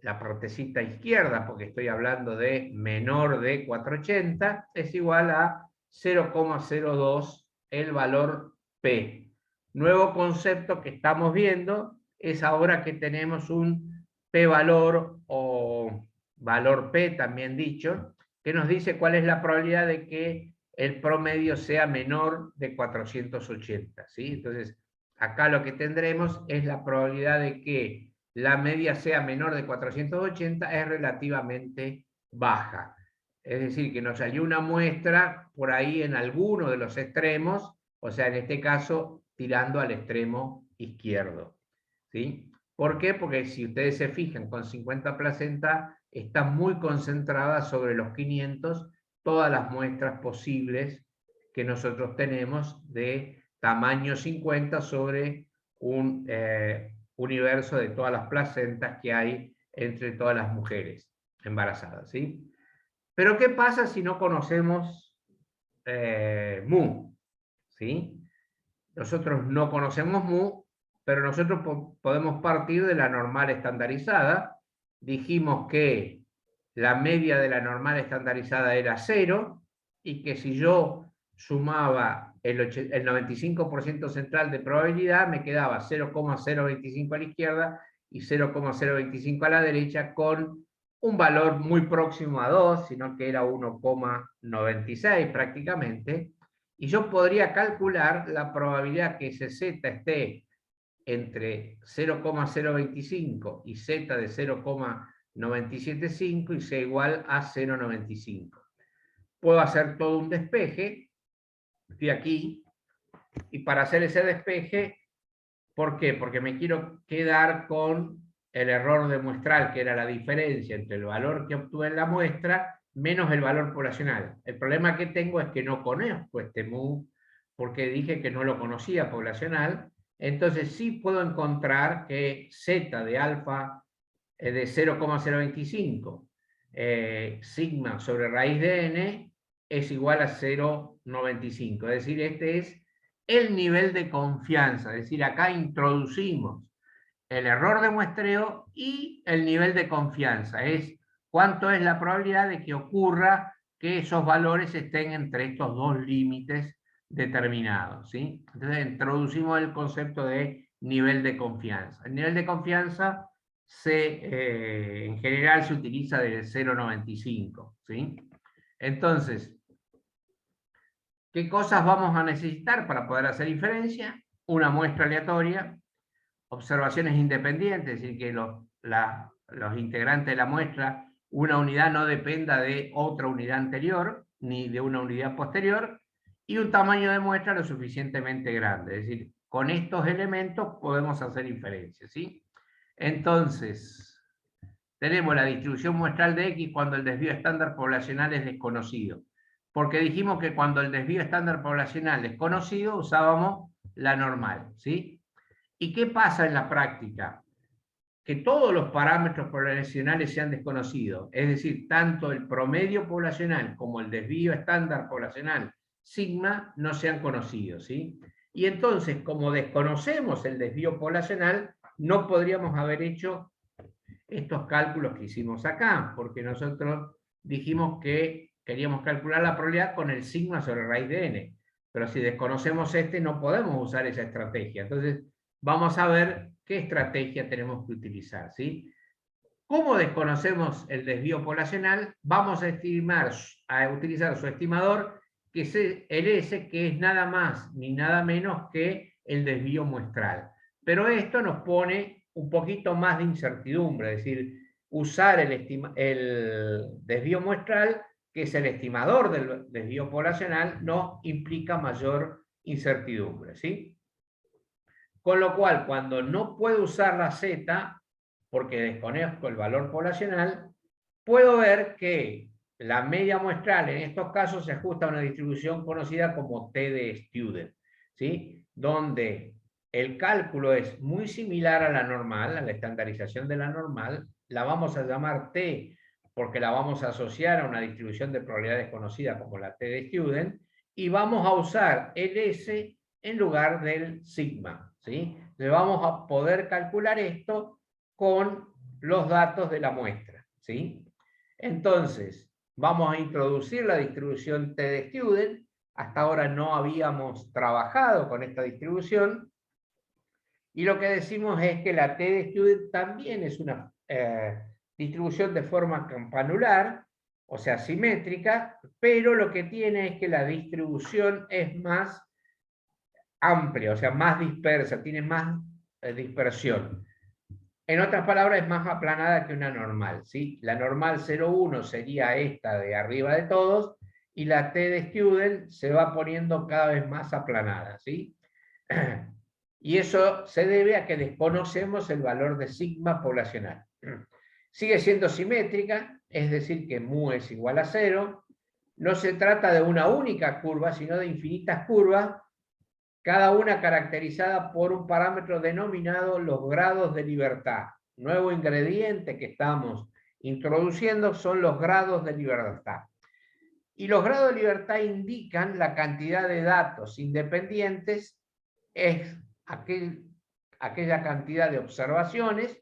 la partecita izquierda, porque estoy hablando de menor de 480, es igual a 0,02 el valor P. Nuevo concepto que estamos viendo es ahora que tenemos un P-valor o valor P, también dicho, que nos dice cuál es la probabilidad de que el promedio sea menor de 480. ¿Sí? Entonces, acá lo que tendremos es la probabilidad de que la media sea menor de 480 es relativamente baja. Es decir, que nos salió una muestra por ahí en alguno de los extremos, o sea, en este caso, tirando al extremo izquierdo. ¿Sí? ¿Por qué? Porque si ustedes se fijan, con 50 placentas está muy concentrada sobre los 500 todas las muestras posibles que nosotros tenemos de tamaño 50 sobre un universo de todas las placentas que hay entre todas las mujeres embarazadas. ¿Sí? Pero ¿qué pasa si no conocemos mu? ¿Sí? Nosotros no conocemos mu, pero nosotros podemos partir de la normal estandarizada. Dijimos que la media de la normal estandarizada era 0 y que si yo sumaba el 95% central de probabilidad, me quedaba 0,025 a la izquierda y 0,025 a la derecha, con un valor muy próximo a 2, sino que era 1,96 prácticamente. Y yo podría calcular la probabilidad que ese z esté entre 0,025 y z de 0,975 y sea igual a 0,95. Puedo hacer todo un despeje, estoy aquí, y para hacer ese despeje, ¿por qué? Porque me quiero quedar con el error de muestral, que era la diferencia entre el valor que obtuve en la muestra menos el valor poblacional. El problema que tengo es que no conozco este mu, porque dije que no lo conocía poblacional. Entonces sí puedo encontrar que z de alfa de 0,025 sigma sobre raíz de n es igual a 0,95. Es decir, este es el nivel de confianza. Es decir, acá introducimos el error de muestreo y el nivel de confianza. Es cuánto es la probabilidad de que ocurra que esos valores estén entre estos dos límites determinados. ¿Sí? Entonces introducimos el concepto de nivel de confianza. El nivel de confianza en general se utiliza del 0,95. ¿Sí? Entonces, ¿qué cosas vamos a necesitar para poder hacer inferencia? Una muestra aleatoria, observaciones independientes, es decir, que los integrantes de la muestra, una unidad no dependa de otra unidad anterior, ni de una unidad posterior, y un tamaño de muestra lo suficientemente grande. Es decir, con estos elementos podemos hacer inferencias. ¿Sí? Entonces, tenemos la distribución muestral de X cuando el desvío estándar poblacional es desconocido. Porque dijimos que cuando el desvío estándar poblacional es conocido, usábamos la normal. ¿Sí? ¿Y qué pasa en la práctica? Que todos los parámetros poblacionales sean desconocidos. Es decir, tanto el promedio poblacional como el desvío estándar poblacional sigma no sean conocidos. ¿Sí? Y entonces, como desconocemos el desvío poblacional, no podríamos haber hecho estos cálculos que hicimos acá, porque nosotros dijimos que queríamos calcular la probabilidad con el sigma sobre raíz de n, pero si desconocemos este no podemos usar esa estrategia. Entonces vamos a ver qué estrategia tenemos que utilizar. ¿Sí? Como desconocemos el desvío poblacional, vamos a utilizar su estimador, que es el S, que es nada más ni nada menos que el desvío muestral. Pero esto nos pone un poquito más de incertidumbre, es decir, usar el desvío muestral, que es el estimador del desvío poblacional, no implica mayor incertidumbre. ¿Sí? Con lo cual, cuando no puedo usar la Z, porque desconozco el valor poblacional, puedo ver que la media muestral en estos casos se ajusta a una distribución conocida como T de Student, ¿sí? Donde el cálculo es muy similar a la normal, a la estandarización de la normal. La vamos a llamar T porque la vamos a asociar a una distribución de probabilidades conocida como la T de Student, y vamos a usar el S en lugar del sigma, ¿sí? Le vamos a poder calcular esto con los datos de la muestra, ¿sí? Entonces, vamos a introducir la distribución T de Student. Hasta ahora no habíamos trabajado con esta distribución, y lo que decimos es que la T de Student también es una distribución de forma campanular, o sea, simétrica, pero lo que tiene es que la distribución es más amplia, o sea, más dispersa, tiene más dispersión. En otras palabras, es más aplanada que una normal, ¿sí? La normal 0,1 sería esta de arriba de todos, y la T de Student se va poniendo cada vez más aplanada, ¿sí? Y eso se debe a que desconocemos el valor de sigma poblacional. Sigue siendo simétrica, es decir, que mu es igual a 0. No se trata de una única curva, sino de infinitas curvas, cada una caracterizada por un parámetro denominado los grados de libertad. Nuevo ingrediente que estamos introduciendo son los grados de libertad. Y los grados de libertad indican la cantidad de datos independientes, es aquella cantidad de observaciones,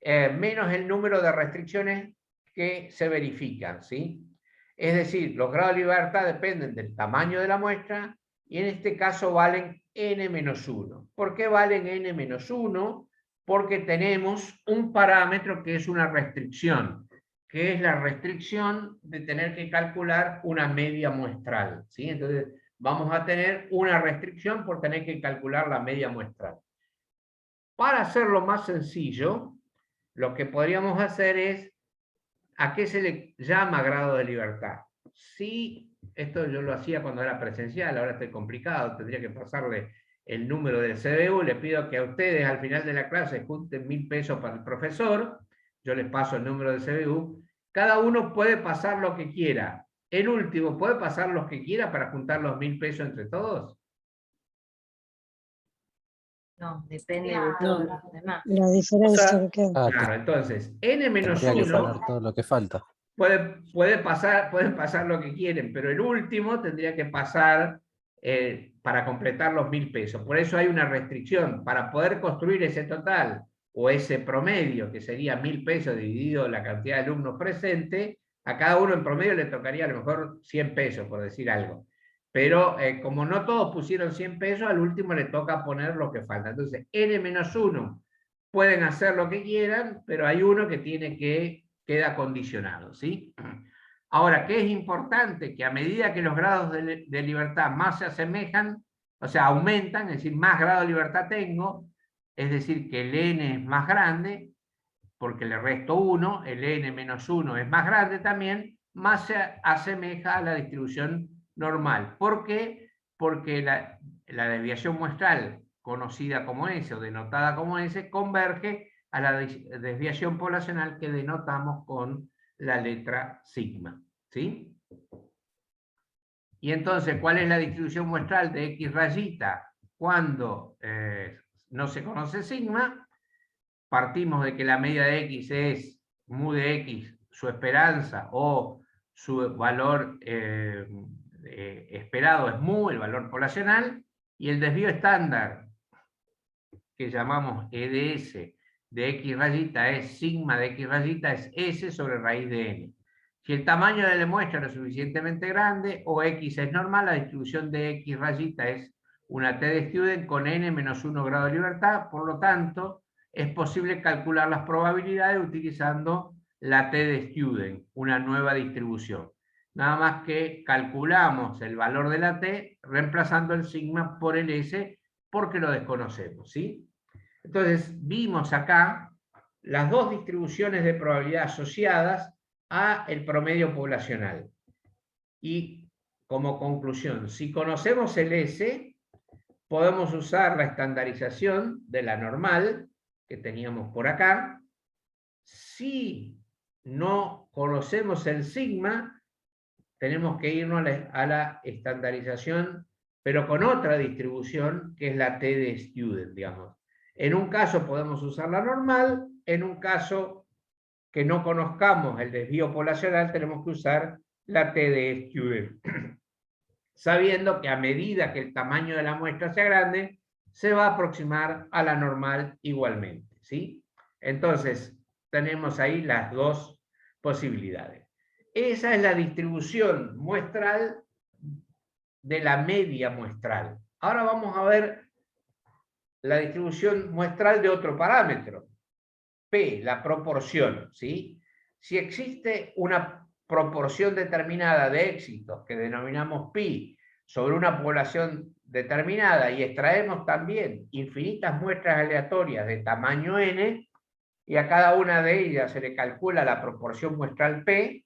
menos el número de restricciones que se verifican, ¿sí? Es decir, los grados de libertad dependen del tamaño de la muestra, y en este caso valen n-1. ¿Por qué valen n-1? Porque tenemos un parámetro que es una restricción, que es la restricción de tener que calcular una media muestral, ¿sí? Entonces, vamos a tener una restricción por tener que calcular la media muestral. Para hacerlo más sencillo, lo que podríamos hacer es, ¿a qué se le llama grado de libertad? Si, esto yo lo hacía cuando era presencial, ahora estoy complicado, tendría que pasarle el número del CBU, le pido que a ustedes al final de la clase junten 1.000 pesos para el profesor, yo les paso el número del CBU, cada uno puede pasar lo que quiera. El último, ¿puede pasar los que quiera para juntar los 1.000 pesos entre todos? No, depende de todos los demás. La diferencia que queda. Claro, entonces, Tendría que pagar n-1 todo lo que falta. pueden pasar lo que quieren, pero el último tendría que pasar para completar los 1.000 pesos. Por eso hay una restricción. Para poder construir ese total o ese promedio, que sería 1.000 pesos dividido la cantidad de alumnos presentes, a cada uno en promedio le tocaría a lo mejor 100 pesos, por decir algo. Pero como no todos pusieron 100 pesos, al último le toca poner lo que falta. Entonces, n-1 pueden hacer lo que quieran, pero hay uno que queda condicionado, ¿sí? Ahora, ¿qué es importante? Que a medida que los grados de libertad más se asemejan, o sea, aumentan, es decir, más grado de libertad tengo, es decir, que el n es más grande, porque le resto 1, el n-1 es más grande también, más se asemeja a la distribución normal. ¿Por qué? Porque la desviación muestral conocida como S o denotada como S converge a la desviación poblacional que denotamos con la letra sigma, ¿sí? Y entonces, ¿cuál es la distribución muestral de X rayita cuando no se conoce sigma? Partimos de que la media de X es mu de X, su esperanza o su valor esperado es mu, el valor poblacional, y el desvío estándar, que llamamos EDS, de X rayita es sigma de X rayita es S sobre raíz de N. Si el tamaño de la muestra no es suficientemente grande o X es normal, la distribución de X rayita es una T de Student con n-1 grado de libertad, por lo tanto, es posible calcular las probabilidades utilizando la T de Student, una nueva distribución. Nada más que calculamos el valor de la T reemplazando el sigma por el S porque lo desconocemos, ¿sí? Entonces, vimos acá las dos distribuciones de probabilidad asociadas a el promedio poblacional. Y como conclusión, si conocemos el S, podemos usar la estandarización de la normal que teníamos por acá. Si no conocemos el sigma, tenemos que irnos a la estandarización pero con otra distribución que es la T de student, digamos. En un caso podemos usar la normal, en un caso que no conozcamos el desvío poblacional tenemos que usar la T de student, sabiendo que a medida que el tamaño de la muestra sea grande, se va a aproximar a la normal igualmente, ¿sí? Entonces, tenemos ahí las dos posibilidades. Esa es la distribución muestral de la media muestral. Ahora vamos a ver la distribución muestral de otro parámetro, P, la proporción, ¿sí? Si existe una proporción determinada de éxitos que denominamos pi sobre una población determinada y extraemos también infinitas muestras aleatorias de tamaño n y a cada una de ellas se le calcula la proporción muestral P,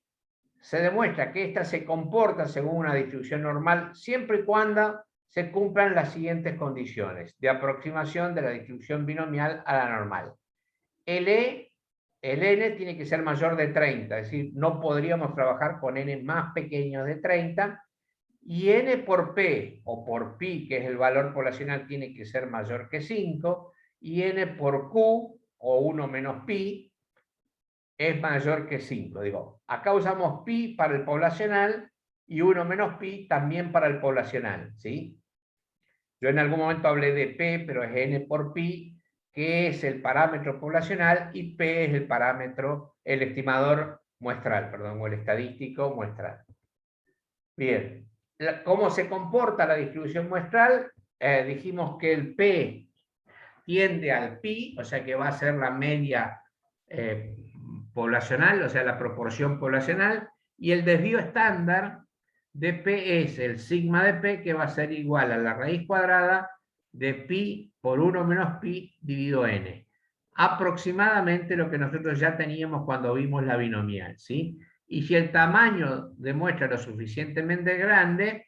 se demuestra que ésta se comporta según una distribución normal siempre y cuando se cumplan las siguientes condiciones de aproximación de la distribución binomial a la normal. El n tiene que ser mayor de 30, es decir, no podríamos trabajar con n más pequeños de 30, y n por p, o por pi, que es el valor poblacional, tiene que ser mayor que 5, y n por q, o 1 menos pi, es mayor que 5. Digo, acá usamos pi para el poblacional, y 1 menos pi también para el poblacional, ¿sí? Yo en algún momento hablé de p, pero es n por pi, que es el parámetro poblacional, y P es el parámetro, el estimador muestral, perdón, o el estadístico muestral. Bien, ¿cómo se comporta la distribución muestral? Dijimos que el P tiende al pi, o sea que va a ser la media poblacional, o sea la proporción poblacional, y el desvío estándar de P es el sigma de P, que va a ser igual a la raíz cuadrada de pi por 1 menos pi dividido n. Aproximadamente lo que nosotros ya teníamos cuando vimos la binomial, ¿sí? Y si el tamaño de muestra lo suficientemente grande,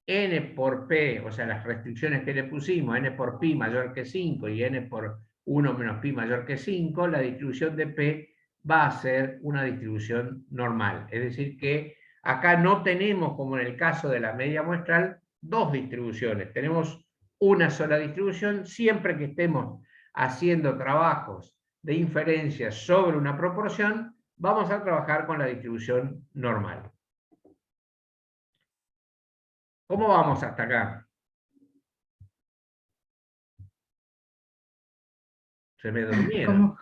n por p, o sea, las restricciones que le pusimos, n por pi mayor que 5 y n por 1 menos pi mayor que 5, la distribución de p va a ser una distribución normal. Es decir que acá no tenemos, como en el caso de la media muestral, dos distribuciones. Tenemos una sola distribución siempre que estemos haciendo trabajos de inferencia sobre una proporción, vamos a trabajar con la distribución normal. ¿Cómo vamos hasta acá? Se me durmieron.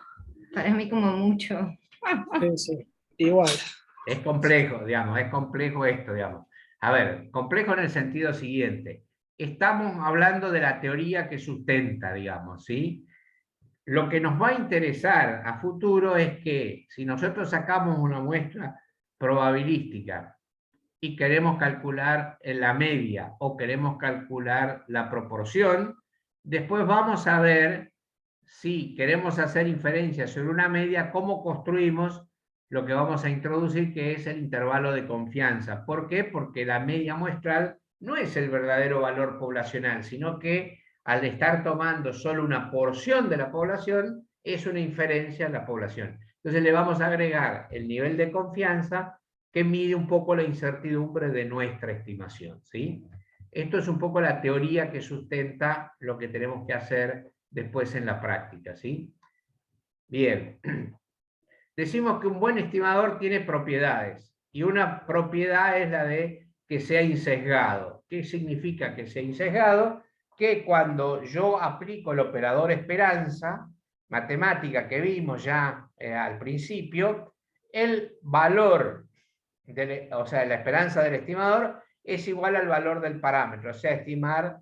Para mí como mucho. Sí, sí. Igual. Es complejo, digamos, es complejo esto, digamos. A ver, complejo en el sentido siguiente. Estamos hablando de la teoría que sustenta, digamos, ¿sí? Lo que nos va a interesar a futuro es que si nosotros sacamos una muestra probabilística y queremos calcular la media o queremos calcular la proporción, después vamos a ver si queremos hacer inferencias sobre una media, cómo construimos lo que vamos a introducir, que es el intervalo de confianza. ¿Por qué? Porque la media muestral no es el verdadero valor poblacional, sino que al estar tomando solo una porción de la población, es una inferencia en la población. Entonces le vamos a agregar el nivel de confianza que mide un poco la incertidumbre de nuestra estimación, ¿sí? Esto es un poco la teoría que sustenta lo que tenemos que hacer después en la práctica, ¿sí? Bien. Decimos que un buen estimador tiene propiedades, y una propiedad es la de que sea insesgado. ¿Qué significa que sea insesgado? Que cuando yo aplico el operador esperanza, matemática que vimos ya al principio, el valor, o sea, la esperanza del estimador es igual al valor del parámetro, o sea, estimar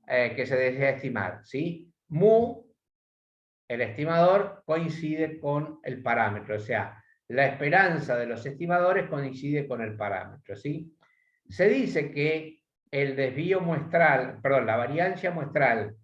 que se desea estimar, ¿sí? Mu, el estimador, coincide con el parámetro, o sea, la esperanza de los estimadores coincide con el parámetro, ¿sí? Se dice que el desvío muestral, perdón, la variancia muestral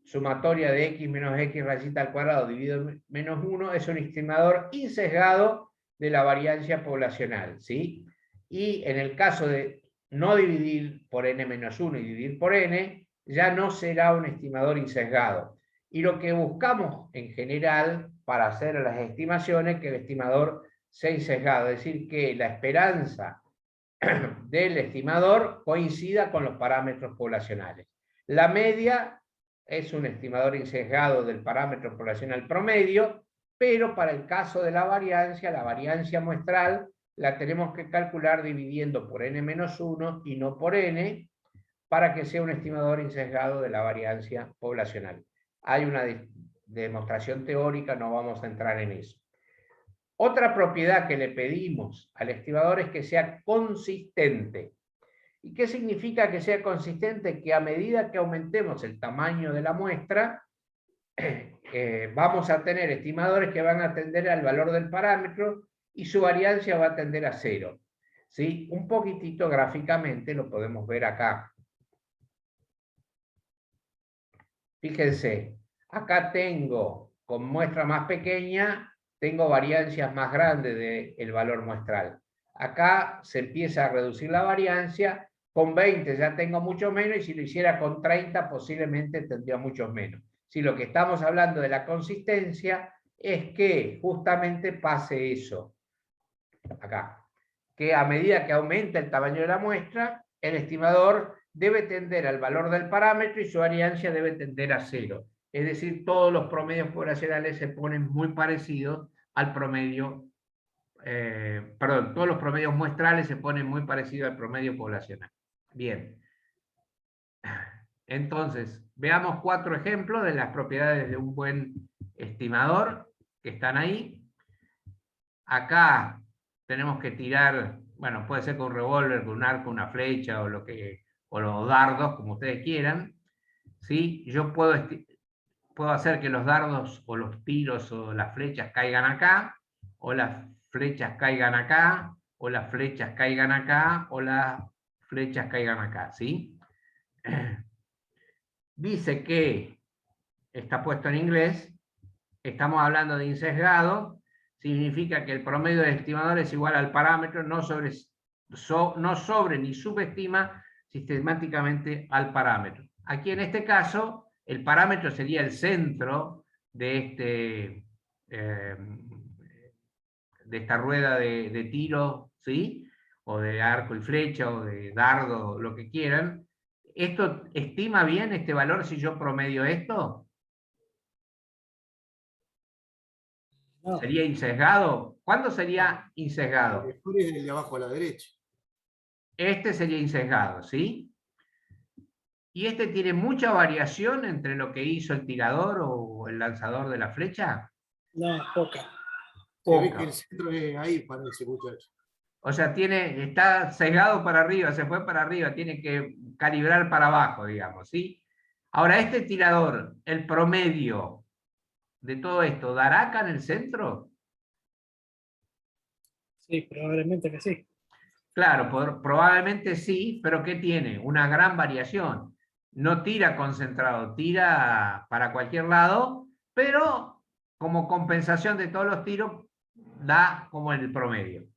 sumatoria de x menos x rayita al cuadrado dividido menos 1 es un estimador insesgado de la variancia poblacional, ¿sí? Y en el caso de no dividir por n menos 1 y dividir por n, ya no será un estimador insesgado. Y lo que buscamos en general para hacer las estimaciones es que el estimador sea insesgado, es decir, que la esperanza del estimador coincida con los parámetros poblacionales. La media es un estimador insesgado del parámetro poblacional promedio, pero para el caso de la variancia muestral la tenemos que calcular dividiendo por n-1 y no por n, para que sea un estimador insesgado de la variancia poblacional. Hay una demostración teórica, no vamos a entrar en eso. Otra propiedad que le pedimos al estimador es que sea consistente. ¿Y qué significa que sea consistente? Que a medida que aumentemos el tamaño de la muestra, vamos a tener estimadores que van a tender al valor del parámetro y su variancia va a tender a 0. ¿Sí? Un poquitito gráficamente lo podemos ver acá. Fíjense, acá tengo, con muestra más pequeña, tengo variancias más grandes del valor muestral. Acá se empieza a reducir la variancia, con 20 ya tengo mucho menos, y si lo hiciera con 30 posiblemente tendría mucho menos. Si lo que estamos hablando de la consistencia es que justamente pase eso, acá, que a medida que aumenta el tamaño de la muestra, el estimador debe tender al valor del parámetro y su variancia debe tender a 0. Es decir, todos los promedios poblacionales se ponen muy parecidos al promedio, todos los promedios muestrales se ponen muy parecidos al promedio poblacional. Bien. Entonces, veamos 4 ejemplos de las propiedades de un buen estimador que están ahí. Acá tenemos que tirar, bueno, puede ser con un revólver, con un arco, una flecha, o los dardos, como ustedes quieran. ¿Sí? Yo puedo hacer que los dardos o los tiros o las flechas caigan acá, o las flechas caigan acá, o las flechas caigan acá, o las flechas caigan acá, ¿sí? Dice que, está puesto en inglés, estamos hablando de insesgado, significa que el promedio del estimador es igual al parámetro, no sobre ni subestima sistemáticamente al parámetro. Aquí en este caso, el parámetro sería el centro de, de esta rueda de tiro, ¿sí? O de arco y flecha, o de dardo, lo que quieran. ¿Esto estima bien este valor si yo promedio esto? No. ¿Sería insesgado? ¿Cuándo sería insesgado? El mejor es el de abajo a la derecha. Este sería insesgado, ¿sí? ¿Y este tiene mucha variación entre lo que hizo el tirador o el lanzador de la flecha? No, poca. Se ve que el centro es ahí para ese muchacho. O sea, está sesgado para arriba, se fue para arriba, tiene que calibrar para abajo, digamos, ¿sí? Ahora, este tirador, el promedio de todo esto, ¿dará acá en el centro? Sí, probablemente que sí. Claro, probablemente sí, pero ¿qué tiene? Una gran variación. No tira concentrado, tira para cualquier lado, pero como compensación de todos los tiros, da como en el promedio.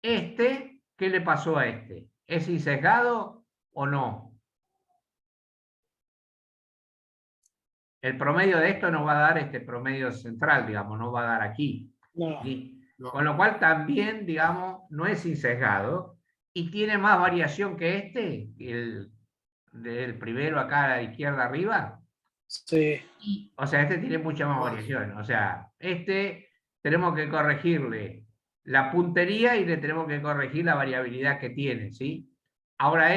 ¿Qué le pasó a este? ¿Es insesgado o no? El promedio de esto no va a dar este promedio central, digamos, no va a dar aquí. No. ¿Sí? No. Con lo cual también, digamos, no es insesgado y tiene más variación que este, el del primero acá a la izquierda arriba. Sí. O sea, este tiene mucha más variación. O sea, tenemos que corregirle la puntería y le tenemos que corregir la variabilidad que tiene, ¿sí? Ahora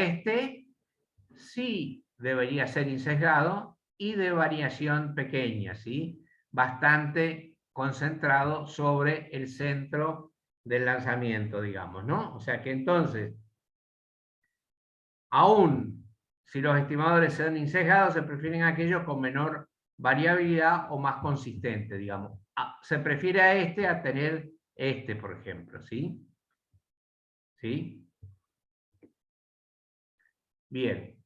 sí debería ser insesgado y de variación pequeña, ¿sí? Bastante concentrado sobre el centro del lanzamiento, digamos, ¿no? O sea que entonces, aún si los estimadores son insesgados, se prefieren aquellos con menor variabilidad o más consistente, digamos. Se prefiere a tener por ejemplo, ¿sí? ¿Sí? Bien.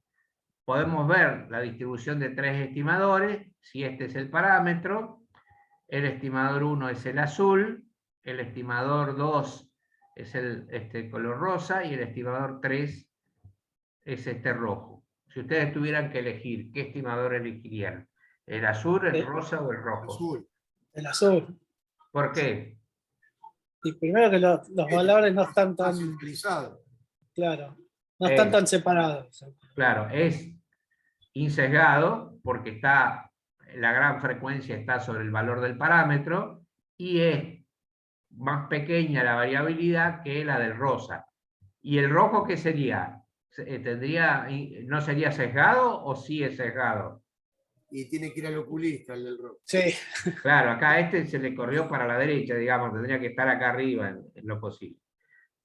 Podemos ver la distribución de 3 estimadores, si este es el parámetro. El estimador 1 es el azul, el estimador 2 es este color rosa y el estimador 3 es este rojo. Si ustedes tuvieran que elegir, ¿qué estimador elegirían? ¿El azul, el rosa o el rojo? Azul. El azul. ¿Por qué? Y primero que los valores no están tan... Más utilizado. Claro. No están Es- tan separados. Claro, es insesgado porque está, la gran frecuencia está sobre el valor del parámetro y es más pequeña la variabilidad que la del rosa. ¿Y el rojo qué sería? ¿No sería sesgado o sí es sesgado? Y tiene que ir al oculista, el del rock. Sí, Claro, acá a este se le corrió para la derecha, digamos, tendría que estar acá arriba en lo posible.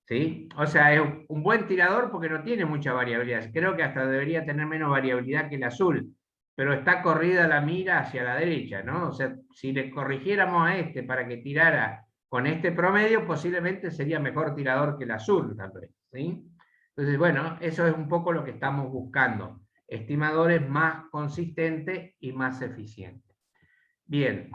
¿Sí? O sea, es un buen tirador porque no tiene mucha variabilidad. Creo que hasta debería tener menos variabilidad que el azul, pero está corrida la mira hacia la derecha, ¿no? O sea, si le corrigiéramos a este para que tirara con este promedio, posiblemente sería mejor tirador que el azul, tal vez, ¿sí? Entonces, bueno, eso es un poco lo que estamos buscando. Estimadores más consistentes y más eficientes. Bien.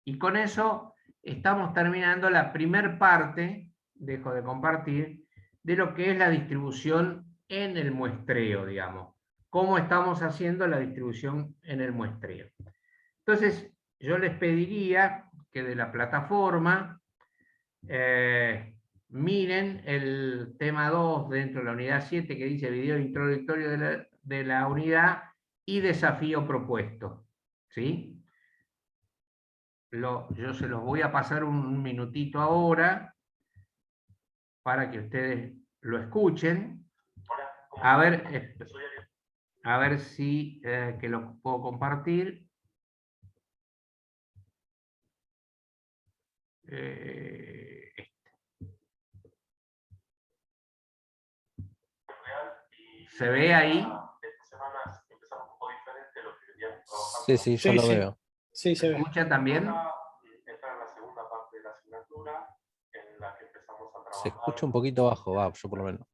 Y con eso estamos terminando la primer parte, dejo de compartir, de lo que es la distribución en el muestreo, digamos. Cómo estamos haciendo la distribución en el muestreo. Entonces, yo les pediría que de la plataforma miren el tema 2 dentro de la unidad 7 que dice video introductorio de la unidad y desafío propuesto. ¿Sí? Yo se los voy a pasar un minutito ahora para que ustedes lo escuchen. A ver si que lo puedo compartir. ¿Se ve ahí? Sí, sí, yo sí, lo sí. veo. Sí, se ve. ¿Escucha también? Se escucha un poquito bajo, va, yo por lo menos.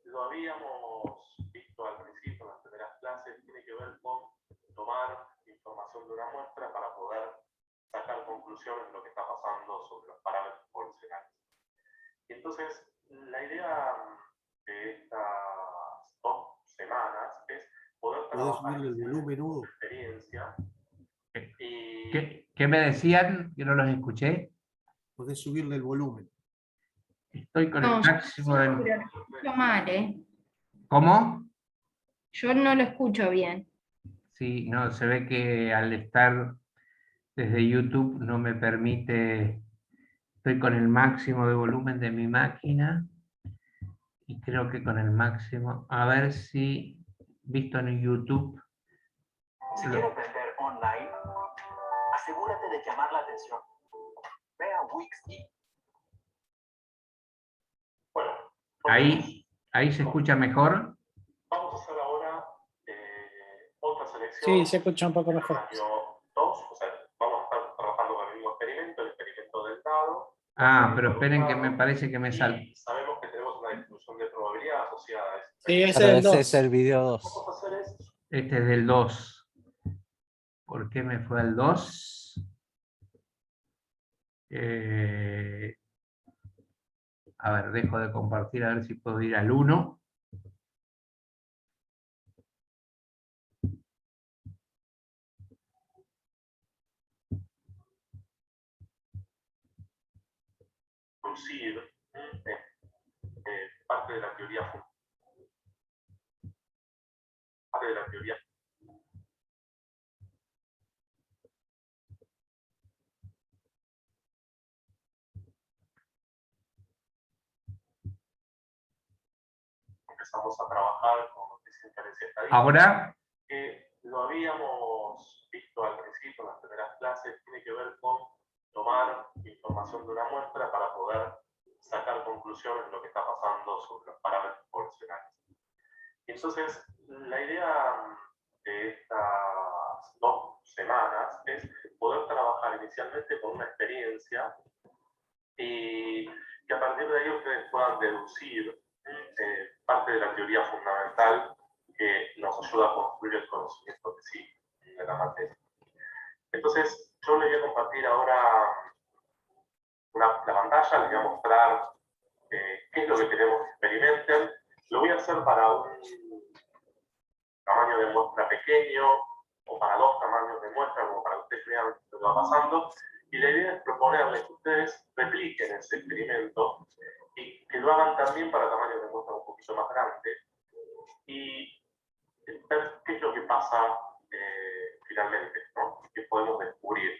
Lo habíamos visto al principio en las primeras clases, tiene que ver con tomar información de una muestra para poder sacar conclusiones de lo que está pasando sobre los parámetros poblacionales. Y entonces, la idea de estas 2 semanas es poder ¿Podés trabajar subirle el volumen, Hugo? experiencia. Y ¿Qué me decían? Que no los escuché. Podés subirle el volumen. Estoy con No, el yo máximo no de... lo escucho mal, ¿eh? ¿Cómo? Yo no lo escucho bien. Sí, no, se ve que al estar desde YouTube no me permite... Estoy con el máximo de volumen de mi máquina y creo que con el máximo... A ver si, visto en YouTube... si quieres aprender online, asegúrate de llamar la atención. Ve a Wix. Bueno, Ahí se escucha mejor. vamos a hacer ahora otra selección. Sí, se escucha un poco mejor. Año 2, o sea, vamos a estar trabajando con el mismo experimento, el experimento del dado. Ah, pero esperen que me parece que me sale. Y sabemos que tenemos una distribución de probabilidad asociada a eso. Sí, ese Claro, es el ese 2. es el video 2. Vamos a hacer es Este es del 2. ¿Por qué me fue al 2? A ver, dejo de compartir a ver si puedo ir al 1. producir parte de la teoría empezamos a trabajar con diferencia estadística. Ahora, Lo habíamos visto al principio en las primeras clases, tiene que ver con tomar información de una muestra para poder sacar conclusiones de lo que está pasando sobre los parámetros poblacionales. Y entonces, la idea de estas 2 semanas es poder trabajar inicialmente con una experiencia y que a partir de ahí ustedes puedan deducir parte de la teoría fundamental que nos ayuda a construir el conocimiento que sí de la materia. Entonces, yo les voy a compartir ahora la pantalla, les voy a mostrar qué es lo que queremos que experimenten. Lo voy a hacer para un tamaño de muestra pequeño o para 2 tamaños de muestra, como para que ustedes vean lo que va pasando. Y la idea es proponerles que ustedes repliquen ese experimento y que lo hagan también para tamaños de muestra un poquito más grandes y ver qué es lo que pasa finalmente, ¿no? ¿Qué podemos descubrir?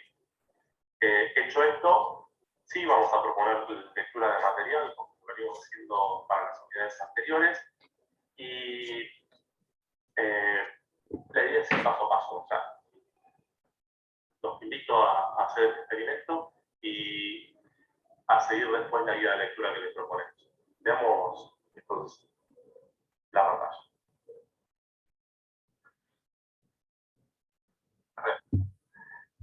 Hecho esto, sí vamos a proponer lectura de material, como lo venimos haciendo para las unidades anteriores, y la idea es ir paso a paso. O sea, los invito a hacer este experimento y a seguir después la guía de lectura que les proponemos. Veamos entonces la pantalla.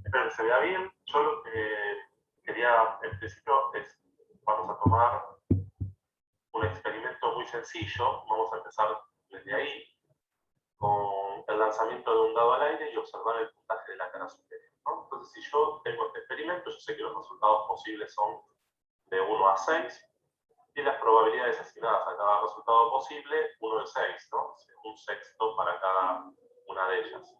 Espero que se vea bien. Yo lo que quería en principio es, vamos a tomar un experimento muy sencillo. Vamos a empezar desde ahí, con el lanzamiento de un dado al aire y observar el puntaje de la cara superior, ¿no? Entonces, si yo tengo este experimento, yo sé que los resultados posibles son de 1 a 6, y las probabilidades asignadas a cada resultado posible, 1 de 6, ¿no? Un sexto para cada una de ellas.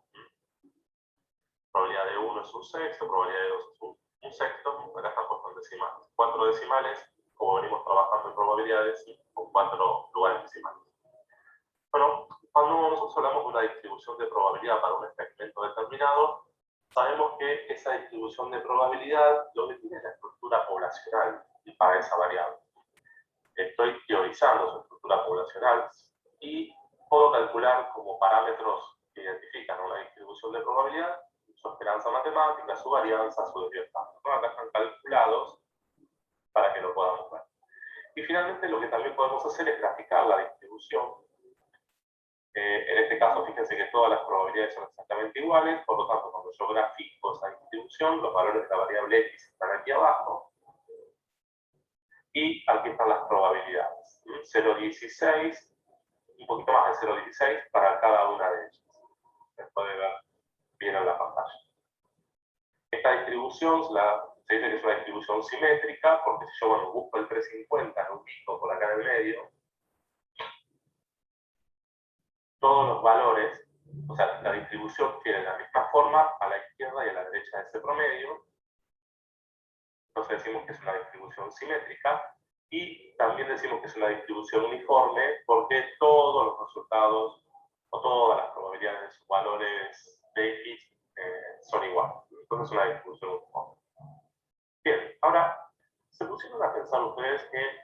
Probabilidad de 1 es un sexto, probabilidad de 2 es un sexto, acá están puestos en decimales. 4 decimales, como venimos trabajando en probabilidades, con 4 lugares decimales. Bueno, cuando nosotros hablamos de una distribución de probabilidad para un experimento determinado, sabemos que esa distribución de probabilidad lo que tiene es la estructura poblacional para esa variable. Estoy teorizando su estructura poblacional y puedo calcular como parámetros que identifican una distribución de probabilidad su esperanza matemática, su varianza, su desviación. Acá están calculados para que lo podamos ver. Y finalmente lo que también podemos hacer es graficar la distribución. En este caso, fíjense que todas las probabilidades son exactamente iguales, por lo tanto, cuando yo grafico esa distribución, los valores de la variable x están aquí abajo, y aquí están las probabilidades. 0,16, un poquito más de 0,16 para cada una de ellas. Se puede ver bien en la pantalla. Esta distribución se dice que es una distribución simétrica, porque si yo busco el 350, lo ubico por acá en el medio, todos los valores, o sea, la distribución tiene la misma forma a la izquierda y a la derecha de ese promedio. Entonces decimos que es una distribución simétrica y también decimos que es una distribución uniforme porque todos los resultados o todas las probabilidades de sus valores de x son iguales. Entonces es una distribución uniforme. Bien, ahora, se pusieron a pensar ustedes que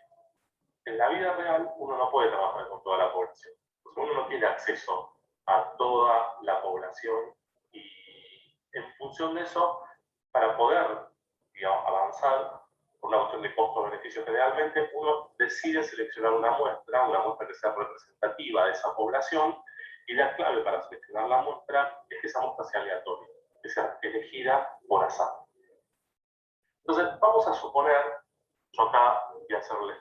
en la vida real uno no puede trabajar con toda la población. Uno no tiene acceso a toda la población y en función de eso, para poder, digamos, avanzar por una cuestión de costo-beneficio generalmente, uno decide seleccionar una muestra que sea representativa de esa población, y la clave para seleccionar la muestra es que esa muestra sea aleatoria, que sea elegida por azar. Entonces, vamos a suponer, yo acá voy a hacerles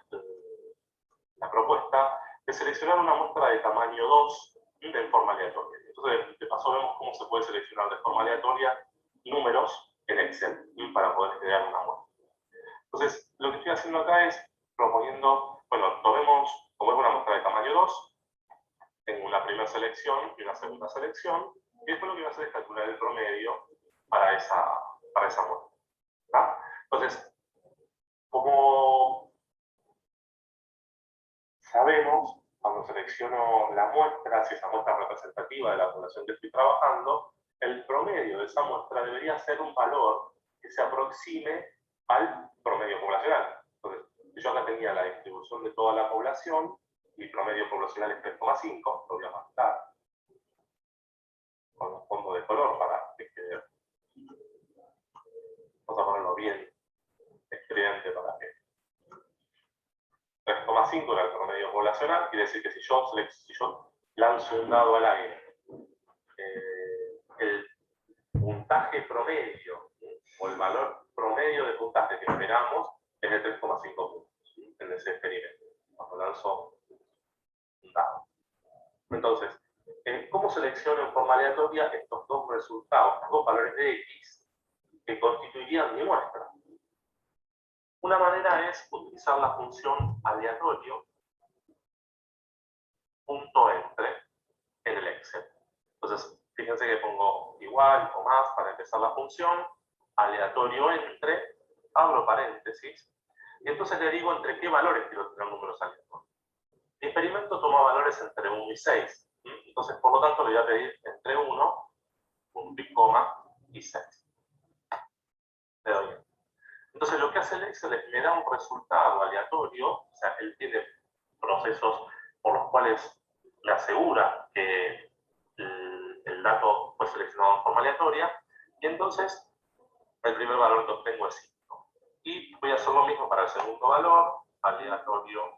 la propuesta, de seleccionar una muestra de tamaño 2 de forma aleatoria. Entonces, de paso vemos cómo se puede seleccionar de forma aleatoria números en Excel para poder crear una muestra. Entonces, lo que estoy haciendo acá es proponiendo, bueno, tomemos, como es una muestra de tamaño 2, tengo una primera selección y una segunda selección, y después lo que voy a hacer es calcular el promedio para esa muestra. ¿Tá? Entonces, como sabemos, cuando selecciono la muestra, si esa muestra es representativa de la población que estoy trabajando, el promedio de esa muestra debería ser un valor que se aproxime al promedio poblacional. Entonces, yo acá tenía la distribución de toda la población, y promedio poblacional es 3,5, lo voy a marcar con un fondo de color para que quede. Vamos a ponerlo bien estridente para que 3,5 era el promedio poblacional, quiere decir que si yo lanzo un dado al aire, el puntaje promedio o el valor promedio de puntaje que esperamos es de 3,5 puntos en ese experimento, cuando lanzo un dado. Entonces, ¿cómo selecciono en forma aleatoria estos dos resultados, estos dos valores de x que constituirían mi muestra? Una manera es utilizar la función aleatorio .entre en el Excel. Entonces, fíjense que pongo igual o más para empezar la función, aleatorio entre, abro paréntesis, Y entonces le digo entre qué valores quiero tener números aleatorios. Mi experimento toma valores entre 1 y 6. Entonces, por lo tanto, le voy a pedir entre 1, punto y coma, y 6. Le doy. Entonces, lo que hace el Excel es me da un resultado aleatorio, o sea, él tiene procesos por los cuales me asegura que el dato fue seleccionado de forma aleatoria, y entonces el primer valor que obtengo es 5. Y voy a hacer lo mismo para el segundo valor, aleatorio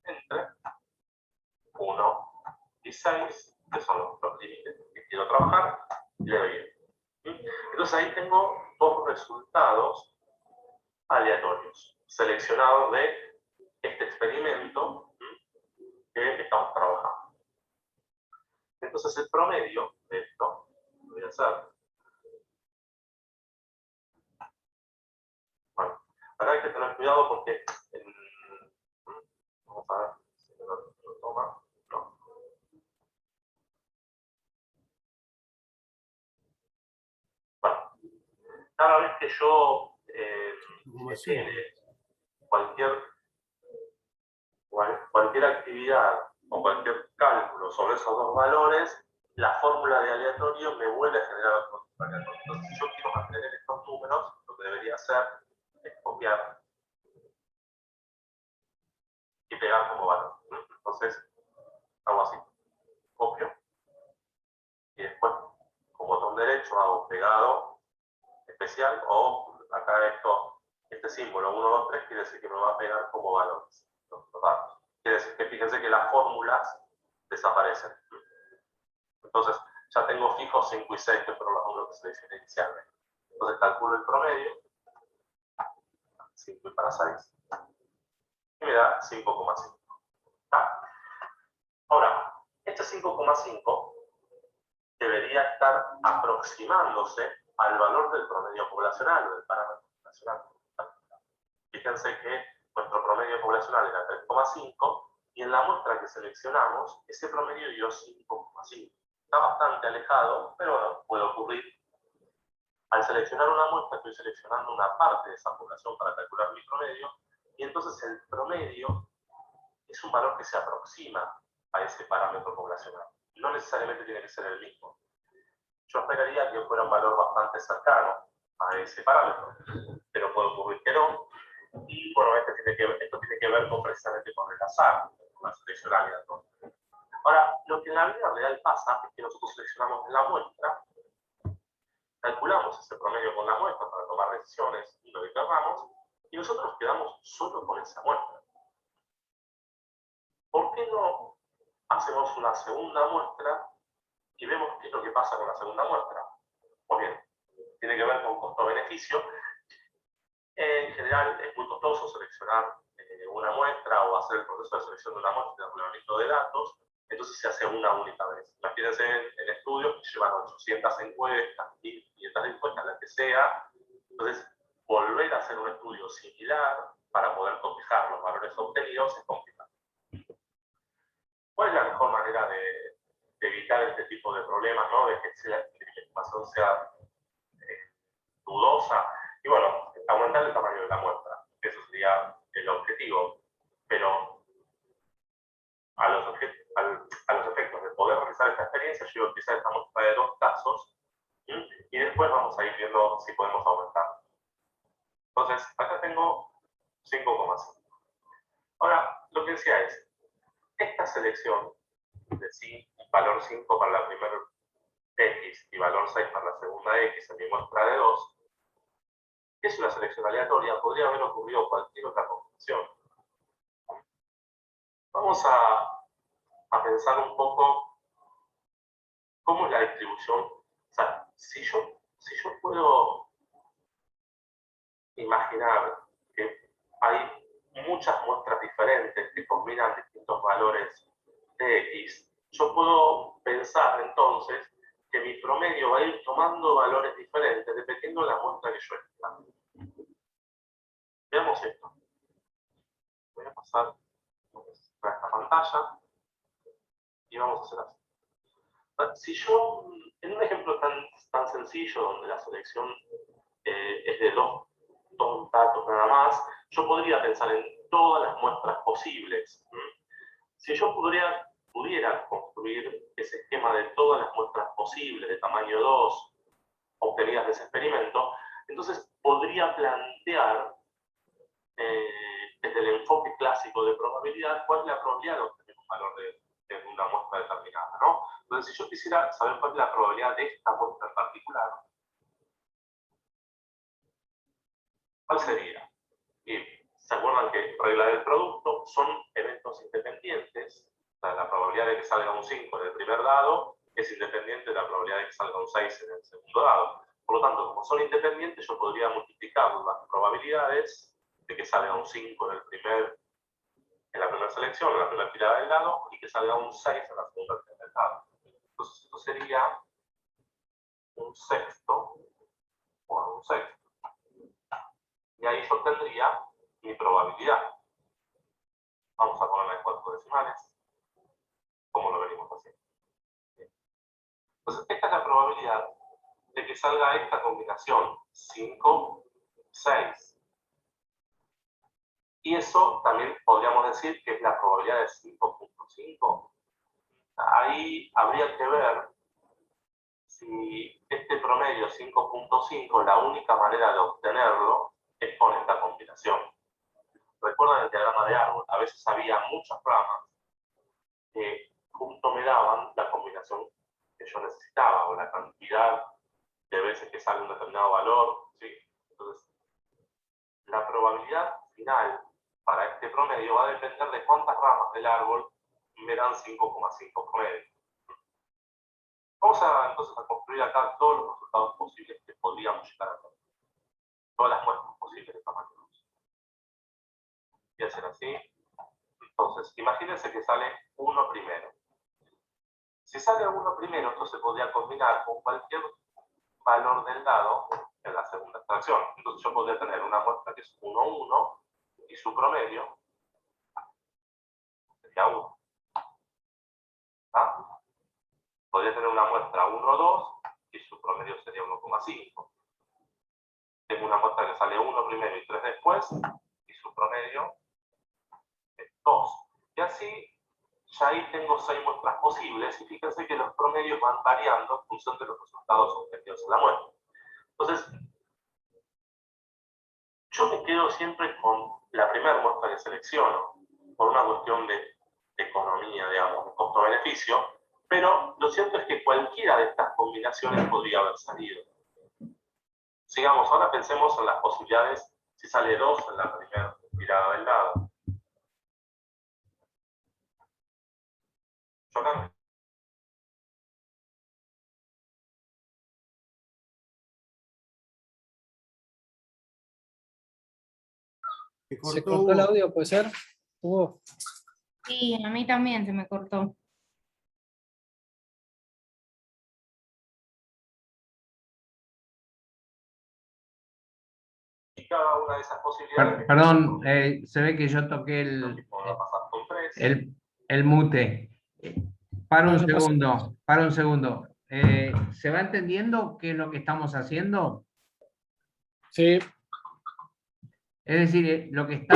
entre 1 y 6, que son los límites que quiero trabajar, y le doy. Entonces ahí tengo dos resultados aleatorios, seleccionados de este experimento que estamos trabajando. Entonces el promedio de esto, lo voy a hacer. Bueno, acá hay que tener cuidado porque vamos a ver si me lo toma. No. Bueno, cada vez que yo tiene cualquier actividad o cualquier cálculo sobre esos dos valores, la fórmula de aleatorio me vuelve a generar otro aleatorio. Entonces, si yo quiero mantener estos números, lo que debería hacer es copiar y pegar como valor. Entonces, hago así. Copio. Y después, con botón derecho, hago pegado especial, o acá este símbolo 1, 2, 3 quiere decir que me va a pegar como valores los datos. Quiere decir que fíjense que las fórmulas desaparecen. Entonces ya tengo fijos 5 y 6, que fueron los números que seleccioné inicialmente. Entonces calculo el promedio, 5 y para 6, y me da 5,5. Ahora, este 5,5 debería estar aproximándose al valor del promedio poblacional o del parámetro poblacional. Fíjense que nuestro promedio poblacional era 3,5 y en la muestra que seleccionamos, ese promedio dio 5,5. Está bastante alejado, pero bueno, puede ocurrir. Al seleccionar una muestra, estoy seleccionando una parte de esa población para calcular mi promedio, y entonces el promedio es un valor que se aproxima a ese parámetro poblacional. No necesariamente tiene que ser el mismo. Yo esperaría que fuera un valor bastante cercano a ese parámetro, pero puede ocurrir que no. Y bueno, esto tiene que ver precisamente con el azar, con la selección aleatoria. Ahora, lo que en la vida real pasa es que nosotros seleccionamos la muestra, calculamos ese promedio con la muestra para tomar decisiones y lo que queramos, y nosotros quedamos solo con esa muestra. ¿Por qué no hacemos una segunda muestra y vemos qué es lo que pasa con la segunda muestra? Pues bien, tiene que ver con costo-beneficio. En general es muy costoso seleccionar una muestra o hacer el proceso de selección de una muestra de relevamiento de datos, entonces se hace una única vez. Imagínense en estudios que llevan 800 encuestas, 1500 encuestas, las que sea, entonces volver a hacer un estudio similar para poder cotejar los valores obtenidos es complicado. ¿Cuál es la mejor manera de evitar este tipo de problemas, ¿no? De que la información sea dudosa? Y bueno, aumentar el tamaño de la muestra. Eso sería el objetivo. Pero a los efectos de poder realizar esta experiencia, yo voy a utilizar esta muestra de 2 casos y después vamos a ir viendo si podemos aumentar. Entonces, acá tengo 5,5. Ahora, lo que decía es, esta selección de valor 5 para la primera X y valor 6 para la segunda X en mi muestra de 2, es una selección aleatoria, podría haber ocurrido cualquier otra combinación. Vamos a pensar un poco cómo es la distribución. O sea, si yo puedo imaginar que hay muchas muestras diferentes que combinan distintos valores de X, yo puedo pensar entonces que mi promedio va a ir tomando valores diferentes dependiendo de la muestra que yo esté. Veamos esto. Voy a pasar a esta pantalla y vamos a hacer así. Si yo, en un ejemplo tan sencillo donde la selección es de dos datos nada más, yo podría pensar en todas las muestras posibles. Si yo pudiera construir ese esquema de todas las muestras posibles de tamaño 2 obtenidas de ese experimento, entonces podría plantear desde el enfoque clásico de probabilidad cuál es la probabilidad de obtener un valor de una muestra determinada, ¿no? Entonces, si yo quisiera saber cuál es la probabilidad de esta muestra en particular, ¿cuál sería? Y se acuerdan que regla del producto son eventos independientes. O sea, la probabilidad de que salga un 5 en el primer dado es independiente de la probabilidad de que salga un 6 en el segundo dado. Por lo tanto, como son independientes, yo podría multiplicar las probabilidades de que salga un 5 en la primera selección, en la primera tirada del dado, y que salga un 6 en la segunda tirada del dado. Entonces, esto sería un sexto por un sexto. Y ahí yo tendría mi probabilidad. Vamos a ponerla en 4 decimales, como lo venimos haciendo. Entonces, esta es la probabilidad de que salga esta combinación 5, 6. Y eso también podríamos decir que es la probabilidad de 5.5. Ahí habría que ver si este promedio 5.5, la única manera de obtenerlo es con esta combinación. Recuerdan el diagrama de árbol, a veces había muchas ramas que junto me daban la combinación que yo necesitaba o la cantidad de veces que sale un determinado valor, ¿sí? Entonces, la probabilidad final para este promedio va a depender de cuántas ramas del árbol me dan 5,5 promedio. Vamos entonces a construir acá todos los resultados posibles que podríamos llegar a tener. Todas las muestras posibles de tamaño 2. Y hacer así. Entonces, imagínense que sale 1 primero. Si sale 1 primero, esto se podría combinar con cualquier valor del dado en la segunda extracción. Entonces yo podría tener una muestra que es 1, 1 y su promedio sería 1. ¿Ah? Podría tener una muestra 1, 2 y su promedio sería 1,5. Tengo una muestra que sale 1 primero y 3 después y su promedio es 2. Y así ya ahí tengo 6 muestras posibles y fíjense que los promedios van variando en función de los resultados obtenidos en la muestra. Entonces, yo me quedo siempre con la primera muestra que selecciono, por una cuestión de economía, digamos, de costo-beneficio, pero lo cierto es que cualquiera de estas combinaciones podría haber salido. Sigamos, ahora pensemos en las posibilidades si sale 2 en la primera tirada del dado. Yo acá ¿Se cortó el Hugo. audio, puede ser? Hugo. Sí, a mí también se me cortó. cada una de esas posibilidades. Perdón, se ve que yo toqué el mute. Para un segundo, para un segundo. ¿Se va entendiendo qué es lo que estamos haciendo? Sí. Es decir, lo que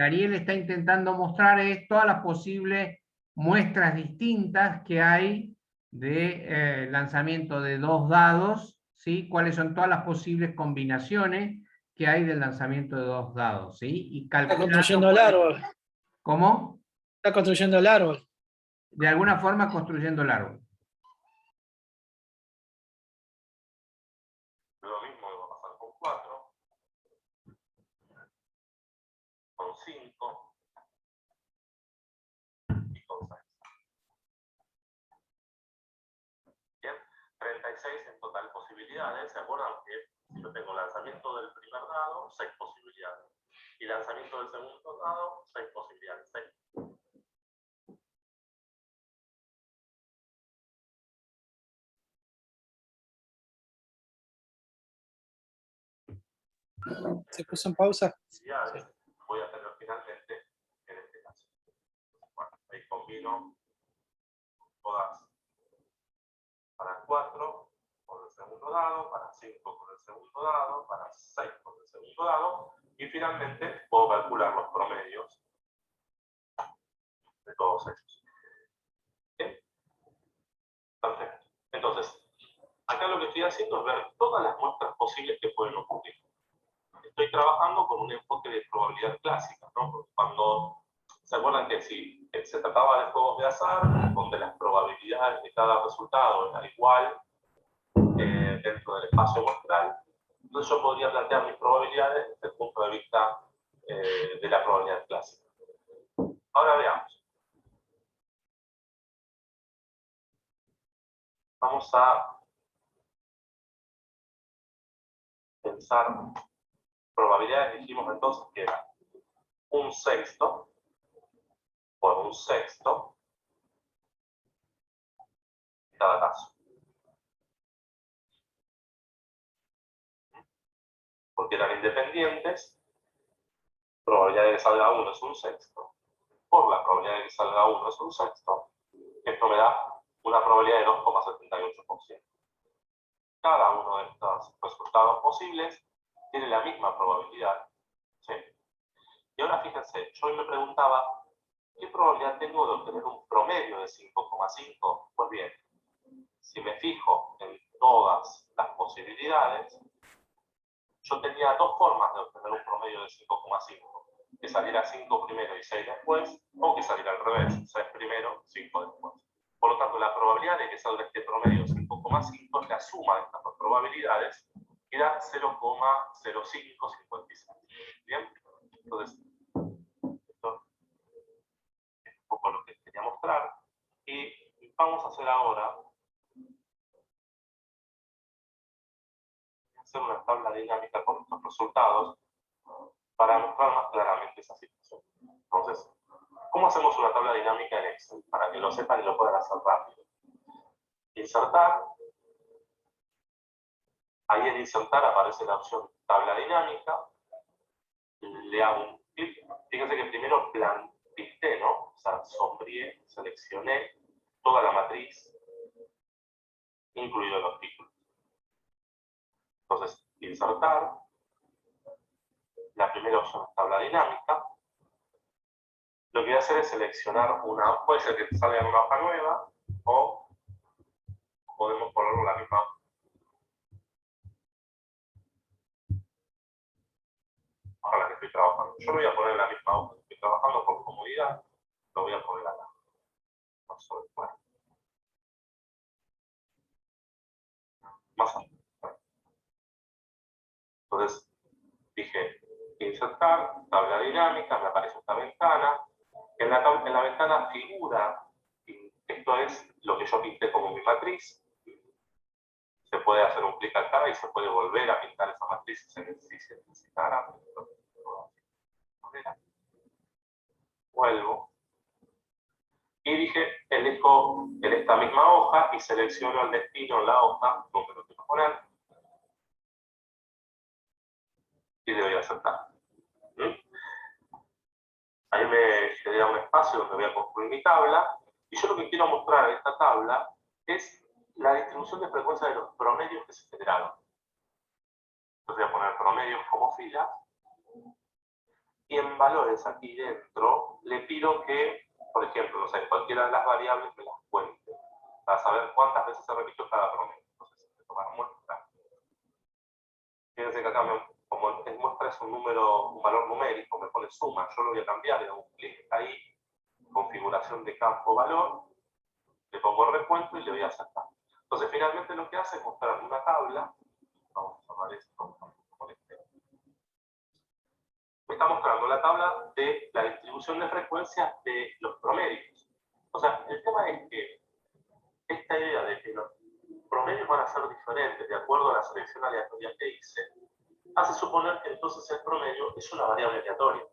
Ariel está intentando mostrar es todas las posibles muestras distintas que hay de lanzamiento de 2 dados, ¿sí? Cuáles son todas las posibles combinaciones que hay del lanzamiento de 2 dados, ¿sí? Y Está construyendo el árbol. ¿Cómo? Está construyendo el árbol. De alguna forma construyendo el árbol. Lo mismo va a pasar con 4, con 5 y con 6. Bien, 36 en total posibilidades. ¿Se acuerdan que si yo tengo lanzamiento del primer dado, 6 posibilidades? Y lanzamiento del segundo dado, 6 posibilidades. 6. ¿Se puso en pausa? Sí. Voy a tener finalmente en este caso. Bueno, ahí combino todas para 4 con el segundo dado, para 5 con el segundo dado, para 6 con el segundo dado, Y finalmente puedo calcular los promedios de todos ellos. ¿Bien? Perfecto. Entonces, acá lo que estoy haciendo es ver todas las muestras posibles que pueden ocurrir. Estoy trabajando con un enfoque de probabilidad clásica, ¿no? Porque cuando se acuerdan que si se trataba de juegos de azar, donde las probabilidades de cada resultado era igual dentro del espacio muestral, entonces yo podría plantear mis probabilidades desde el punto de vista de la probabilidad clásica. Ahora veamos. Vamos a pensar probabilidades. Dijimos entonces que era un sexto por un sexto en cada caso. Porque eran independientes, probabilidad de que salga uno es un sexto, por la probabilidad de que salga uno es un sexto, esto me da una probabilidad de 2,78%. Cada uno de estos resultados posibles tiene la misma probabilidad. ¿Sí? Y ahora fíjense, yo hoy me preguntaba, ¿qué probabilidad tengo de obtener un promedio de 5,5? Pues bien, si me fijo en todas las posibilidades, yo tenía dos formas de obtener un promedio de 5,5. Que saliera 5 primero y 6 después, o que saliera al revés, 6 primero, 5 después. Por lo tanto, la probabilidad de que salga este promedio 5,5 es la suma de estas dos probabilidades, que da 0,0556. ¿Bien? Entonces, esto es un poco lo que quería mostrar. Y vamos a hacer ahora una tabla dinámica con estos resultados para mostrar más claramente esa situación. Entonces, ¿cómo hacemos una tabla dinámica en Excel? Para que lo sepan y lo puedan hacer rápido. Insertar. Ahí en insertar aparece la opción tabla dinámica. Le hago un clic. Fíjense que primero planteé, ¿no? O sea, sombreé, seleccioné toda la matriz, incluidos los títulos. Entonces, insertar. La primera opción es tabla dinámica. Lo que voy a hacer es seleccionar una, puede ser que te salga en una hoja nueva, o podemos ponerlo en la misma hoja en la que estoy trabajando. Yo lo voy a poner en la misma hoja que estoy trabajando por comodidad, lo voy a poner acá. Bueno. Más allá. Entonces, dije insertar, tabla dinámica, me aparece esta ventana. En la ventana figura, esto es lo que yo pinté como mi matriz. Se puede hacer un clic acá y se puede volver a pintar esa matriz si se necesitara. Vuelvo. Y dije, elijo en esta misma hoja y selecciono el destino en la hoja donde lo quiero poner. Y le doy a aceptar. Ahí me genera un espacio donde voy a construir mi tabla. Y yo lo que quiero mostrar en esta tabla es la distribución de frecuencia de los promedios que se generaron. Entonces voy a poner promedios como fila. Y en valores aquí dentro le pido que, por ejemplo, no sé, cualquiera de las variables me las cuente. Para saber cuántas veces se repitió cada promedio. Entonces, voy a tomar muestra. Fíjense que acá, como en muestra es un número, un valor numérico, me pone suma. Yo lo voy a cambiar, le doy un clic ahí, configuración de campo valor, le pongo recuento y le voy a aceptar. Entonces, finalmente lo que hace es mostrarme una tabla. Vamos a llamar esto con este. Me está mostrando la tabla de la distribución de frecuencias de los promedios. O sea, el tema es que esta idea de que los promedios van a ser diferentes de acuerdo a la selección aleatoria que hice, hace suponer que entonces el promedio es una variable aleatoria,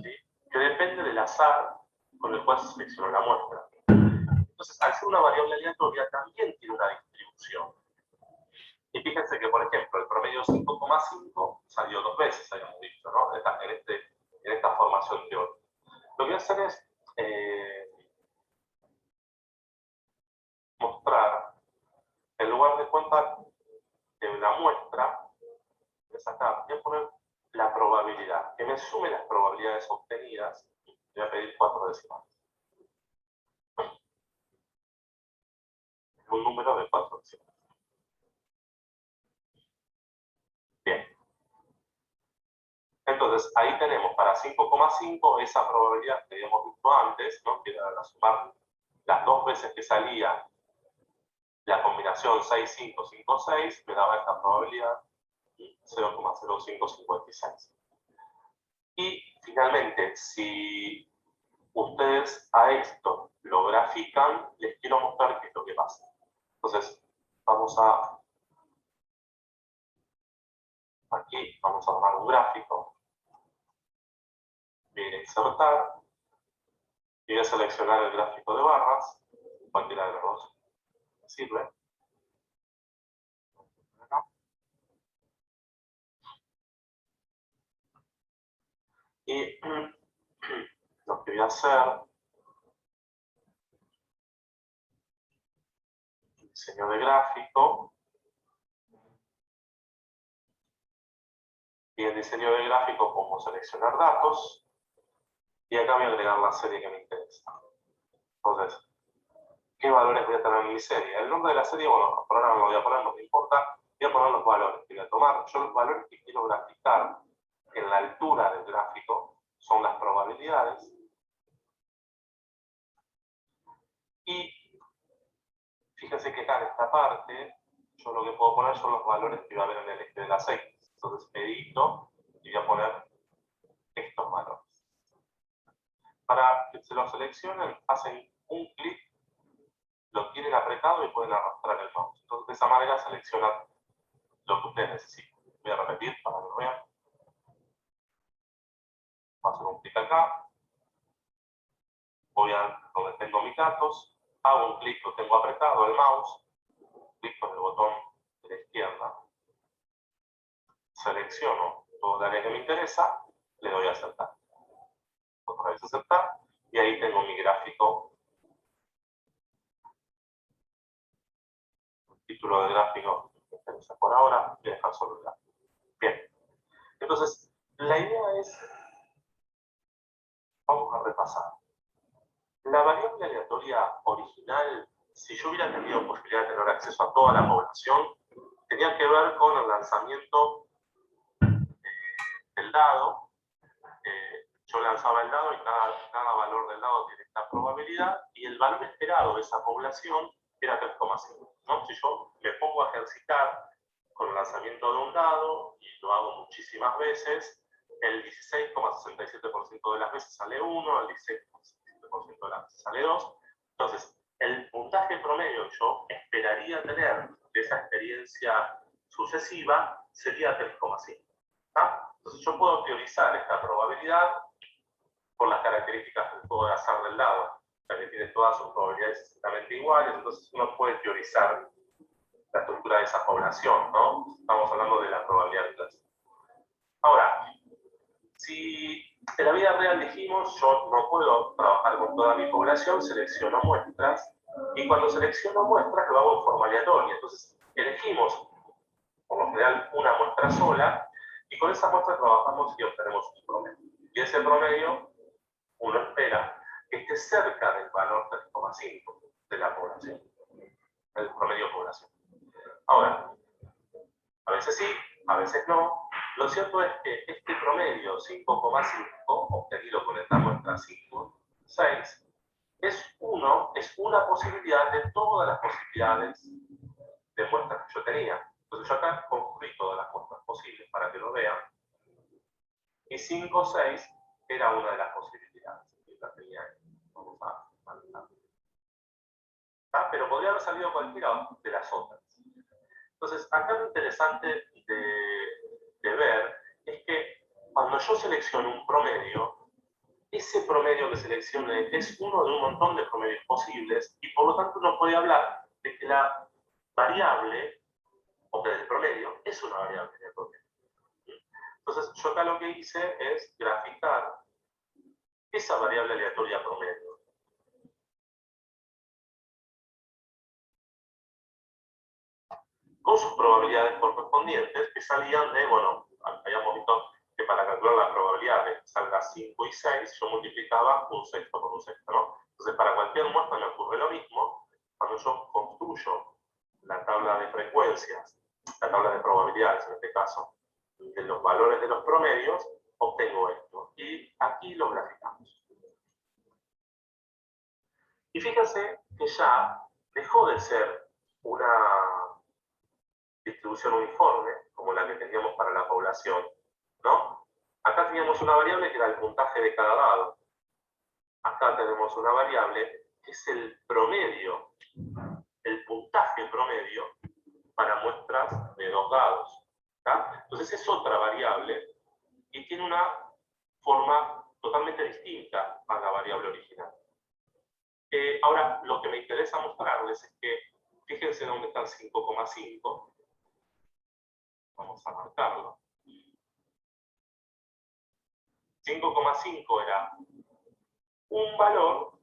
¿sí? Que depende del azar con el cual se selecciona la muestra. Entonces, al ser una variable aleatoria, también tiene una distribución. Y fíjense que, por ejemplo, el promedio 5,5 salió dos veces, habíamos dicho, ¿no? En esta formación teórica. Lo que voy a hacer es mostrar, en lugar de cuenta de la muestra, voy a sacar, voy a poner la probabilidad, que me sume las probabilidades obtenidas, voy a pedir 4 decimales. Un número de 4 decimales. Bien. Entonces, ahí tenemos para 5,5 esa probabilidad que habíamos visto antes, ¿no? Que era sumar las 2 veces que salía la combinación 6, 5, 5, 6, me daba esta probabilidad 0,0556. Y finalmente, si ustedes a esto lo grafican, les quiero mostrar qué es lo que pasa. Entonces, vamos a... Aquí vamos a tomar un gráfico. Voy a insertar. Y voy a seleccionar el gráfico de barras. Cualquiera de los dos me sirve. Y lo que voy a hacer, diseño de gráfico, y en diseño de gráfico pongo seleccionar datos, y acá voy a agregar la serie que me interesa. Entonces, ¿qué valores voy a tener en mi serie? El nombre de la serie, bueno, por ahora no lo voy a poner, no me importa, voy a poner los valores que voy a tomar. Yo los valores que quiero graficar en la altura del gráfico son las probabilidades. Y fíjense que acá en esta parte, yo lo que puedo poner son los valores que va a haber en el eje del aceite. Entonces edito y voy a poner estos valores. Para que se los seleccionen, hacen un clic, lo tienen apretado y pueden arrastrar el mouse. Entonces de esa manera seleccionan lo que ustedes necesiten. Voy a repetir para que lo vean. Voy a hacer un clic acá. Voy a donde tengo mis datos. Hago un clic, lo tengo apretado el mouse. Clic con el botón de la izquierda. Selecciono todo el área que me interesa. Le doy a aceptar. Otra vez aceptar. Y ahí tengo mi gráfico. El título del gráfico que me interesa por ahora. Voy a dejar solo el gráfico. Bien. Entonces, la idea es, vamos a repasar. La variable aleatoria original, si yo hubiera tenido posibilidad de tener acceso a toda la población, tenía que ver con el lanzamiento del dado. Yo lanzaba el dado y cada valor del dado tiene esta probabilidad, y el valor esperado de esa población era 3,5. ¿No? Si yo me pongo a ejercitar con el lanzamiento de un dado, y lo hago muchísimas veces, el 16,67% de las veces sale 1, el 16,67% de las veces sale 2. Entonces, el puntaje promedio que yo esperaría tener de esa experiencia sucesiva sería 3,5. Entonces, yo puedo teorizar esta probabilidad por las características del juego de azar del dado. O sea, que tiene todas sus probabilidades exactamente iguales, entonces uno puede teorizar la estructura de esa población, ¿no? Estamos hablando de la probabilidad clásica. Ahora, si en la vida real dijimos, yo no puedo trabajar con toda mi población, selecciono muestras, y cuando selecciono muestras lo hago en forma aleatoria. Entonces, elegimos, por lo general, una muestra sola, y con esa muestra trabajamos y obtenemos un promedio. Y ese promedio, uno espera que esté cerca del valor 3,5 de la población, el promedio población. Ahora, a veces sí, a veces no. Lo cierto es que este promedio 5,5 obtenido con esta muestra 5,6 es una posibilidad de todas las posibilidades de muestras que yo tenía. Entonces yo acá construí todas las muestras posibles para que lo vean. Y 5,6 era una de las posibilidades que la tenía ahí. Vamos a analizar. Pero podría haber salido cualquiera de las otras. Entonces, acá lo interesante de ver es que cuando yo selecciono un promedio, ese promedio que seleccione es uno de un montón de promedios posibles, y por lo tanto uno puede hablar de que la variable, o que el promedio, es una variable de promedio. Entonces, yo acá lo que hice es graficar esa variable aleatoria promedio. Con sus probabilidades correspondientes, que salían de, bueno, habíamos visto que calcular la probabilidad de que salga 5 y 6, yo multiplicaba un sexto por un sexto, ¿no? Entonces, para cualquier muestra me ocurre lo mismo. Cuando yo construyo la tabla de frecuencias, la tabla de probabilidades en este caso, de los valores de los promedios, obtengo esto. Y aquí lo graficamos. Y fíjense que ya dejó de ser una distribución uniforme, como la que teníamos para la población, ¿no? Acá teníamos una variable que era el puntaje de cada dado. Acá tenemos una variable que es el promedio, el puntaje promedio para muestras de 2 dados. ¿Tá? Entonces es otra variable y tiene una forma totalmente distinta a la variable original. Ahora, lo que me interesa mostrarles es que, fíjense dónde está el 5,5. Vamos a marcarlo. 5,5 era un valor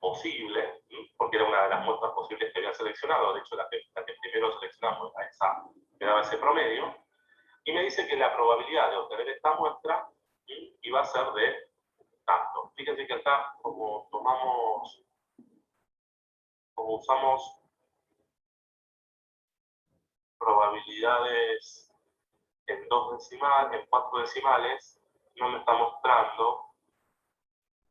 posible, porque era una de las muestras posibles que había seleccionado, de hecho la que primero seleccionamos era esa, que daba ese promedio, y me dice que la probabilidad de obtener esta muestra iba a ser de tanto. Fíjense que acá, como usamos probabilidades en 4 decimales, no me está mostrando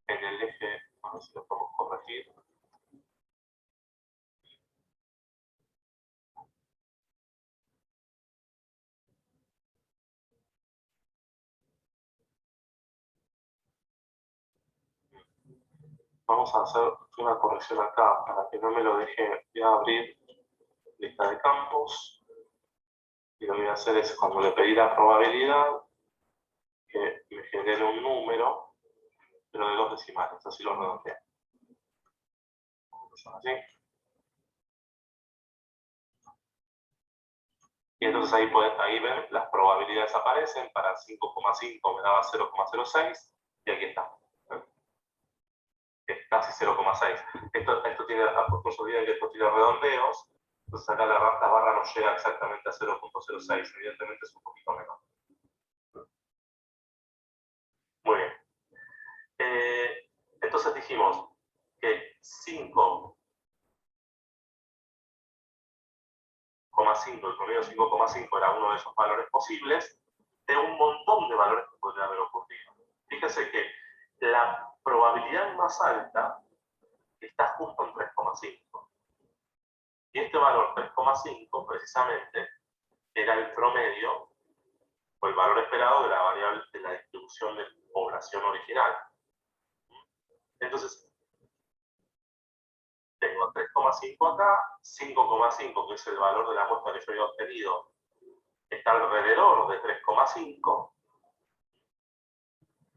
en el eje, a ver si lo podemos corregir. Vamos a hacer una corrección acá para que no me lo deje. Voy a abrir lista de campos y lo que voy a hacer es, cuando le pedí la probabilidad, que me genere un número, pero de 2 decimales, así lo redondeé. Así. Y entonces ahí ven, las probabilidades aparecen. Para 5,5 me daba 0,06 y aquí está. Es casi 0,6. Esto tiene, no olviden que esto tiene redondeos, entonces acá la barra no llega exactamente a 0,06, evidentemente es un poquito menor. Muy bien. Entonces dijimos que 5,5, el promedio 5,5 era uno de esos valores posibles, de un montón de valores que podrían haber ocurrido. Fíjense que la probabilidad más alta está justo en 3,5. Y este valor 3,5 precisamente era el promedio o el valor esperado de la variable de la distribución de población original. Entonces, tengo 3,5 acá, 5,5 que es el valor de la muestra que yo había obtenido, está alrededor de 3,5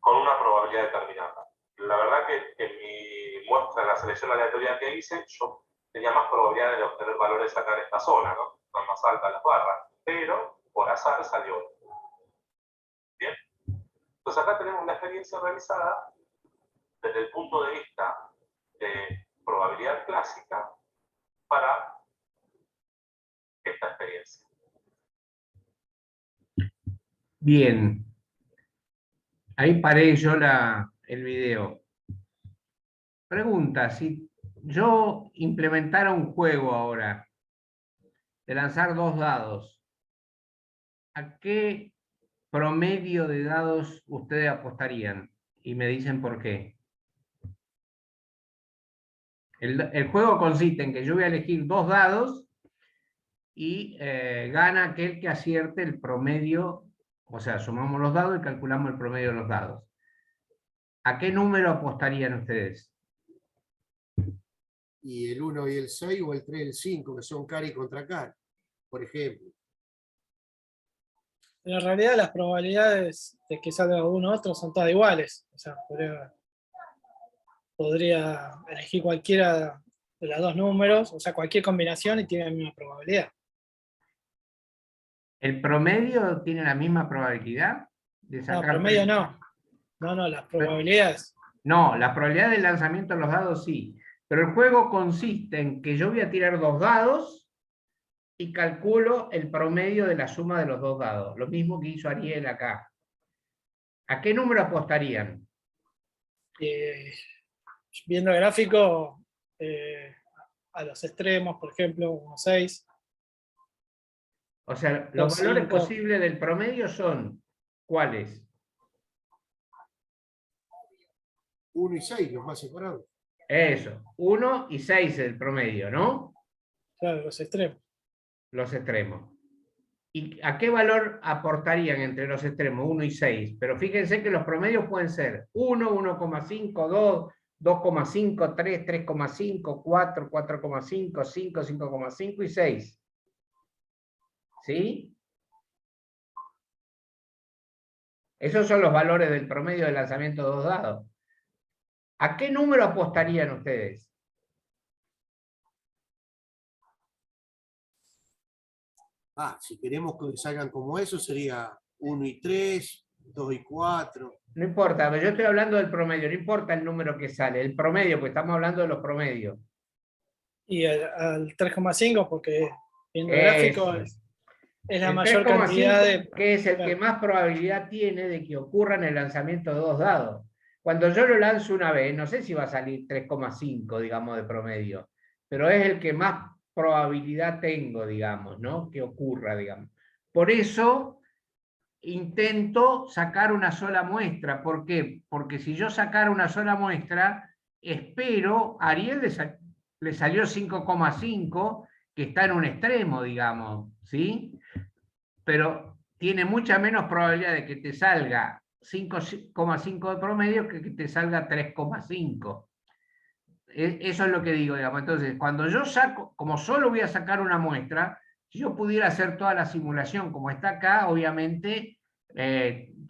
con una probabilidad determinada. La verdad que en mi muestra, en la selección aleatoria que hice, yo tenía más probabilidades de obtener valores acá en esta zona, ¿no? Están más altas las barras, pero por azar salió. Bien. Entonces acá tenemos una experiencia realizada desde el punto de vista de probabilidad clásica para esta experiencia. Bien. Ahí paré yo el video. Pregunta, si yo implementara un juego ahora de lanzar 2 dados, ¿a qué promedio de dados ustedes apostarían? Y me dicen por qué. El juego consiste en que yo voy a elegir 2 dados y gana aquel que acierte el promedio, o sea, sumamos los dados y calculamos el promedio de los dados. ¿A qué número apostarían ustedes? Y el 1 y el 6 o el 3 y el 5, que son cara y contra cara, por ejemplo. Pero en realidad las probabilidades de que salga uno u otro son todas iguales. O sea, podría elegir cualquiera de los 2 números, o sea, cualquier combinación y tiene la misma probabilidad. ¿El promedio tiene la misma probabilidad de No, sacar? promedio no. No, las probabilidades. No, la probabilidad del lanzamiento de los dados sí. Pero el juego consiste en que yo voy a tirar 2 dados y calculo el promedio de la suma de los 2 dados. Lo mismo que hizo Ariel acá. ¿A qué número apostarían? Viendo el gráfico, a los extremos, por ejemplo, 1,6. O sea, los 2,5. valores posibles del promedio son, ¿cuáles? 1 y 6, los más separados. Eso, 1 y 6 el promedio, ¿no? Claro, los extremos. Los extremos. ¿Y a qué valor aportarían entre los extremos 1 y 6? Pero fíjense que los promedios pueden ser 1, 1,5, 2, 2,5, 3, 3,5, 4, 4,5, 5, 5,5 y 6. ¿Sí? Esos son los valores del promedio del lanzamiento de 2 dados. ¿A qué número apostarían ustedes? Si queremos que salgan como eso, sería 1 y 3, 2 y 4. No importa, pero yo estoy hablando del promedio, no importa el número que sale, el promedio, porque estamos hablando de los promedios. Y al 3,5, porque viendo el gráfico Eso. es la El mayor 3,5, cantidad de... que es el que Claro. más probabilidad tiene de que ocurra en el lanzamiento de 2 dados. Cuando yo lo lanzo una vez, no sé si va a salir 3,5, digamos, de promedio, pero es el que más probabilidad tengo, digamos, ¿no? Que ocurra, digamos. Por eso intento sacar una sola muestra. ¿Por qué? Porque si yo sacara una sola muestra, espero, a Ariel le salió 5,5, que está en un extremo, digamos, ¿sí? Pero tiene mucha menos probabilidad de que te salga 5,5 de promedio que te salga 3,5. Eso es lo que digo, digamos. Entonces, cuando yo saco, como solo voy a sacar una muestra, si yo pudiera hacer toda la simulación como está acá, obviamente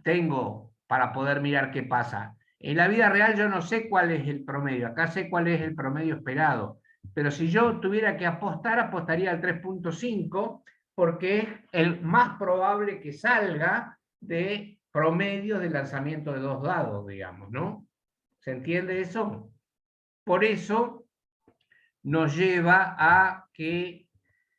tengo para poder mirar qué pasa. En la vida real yo no sé cuál es el promedio, acá sé cuál es el promedio esperado, pero si yo tuviera que apostar, apostaría al 3,5, porque es el más probable que salga de promedio de lanzamiento de 2 dados, digamos, ¿no? ¿Se entiende eso? Por eso nos lleva a que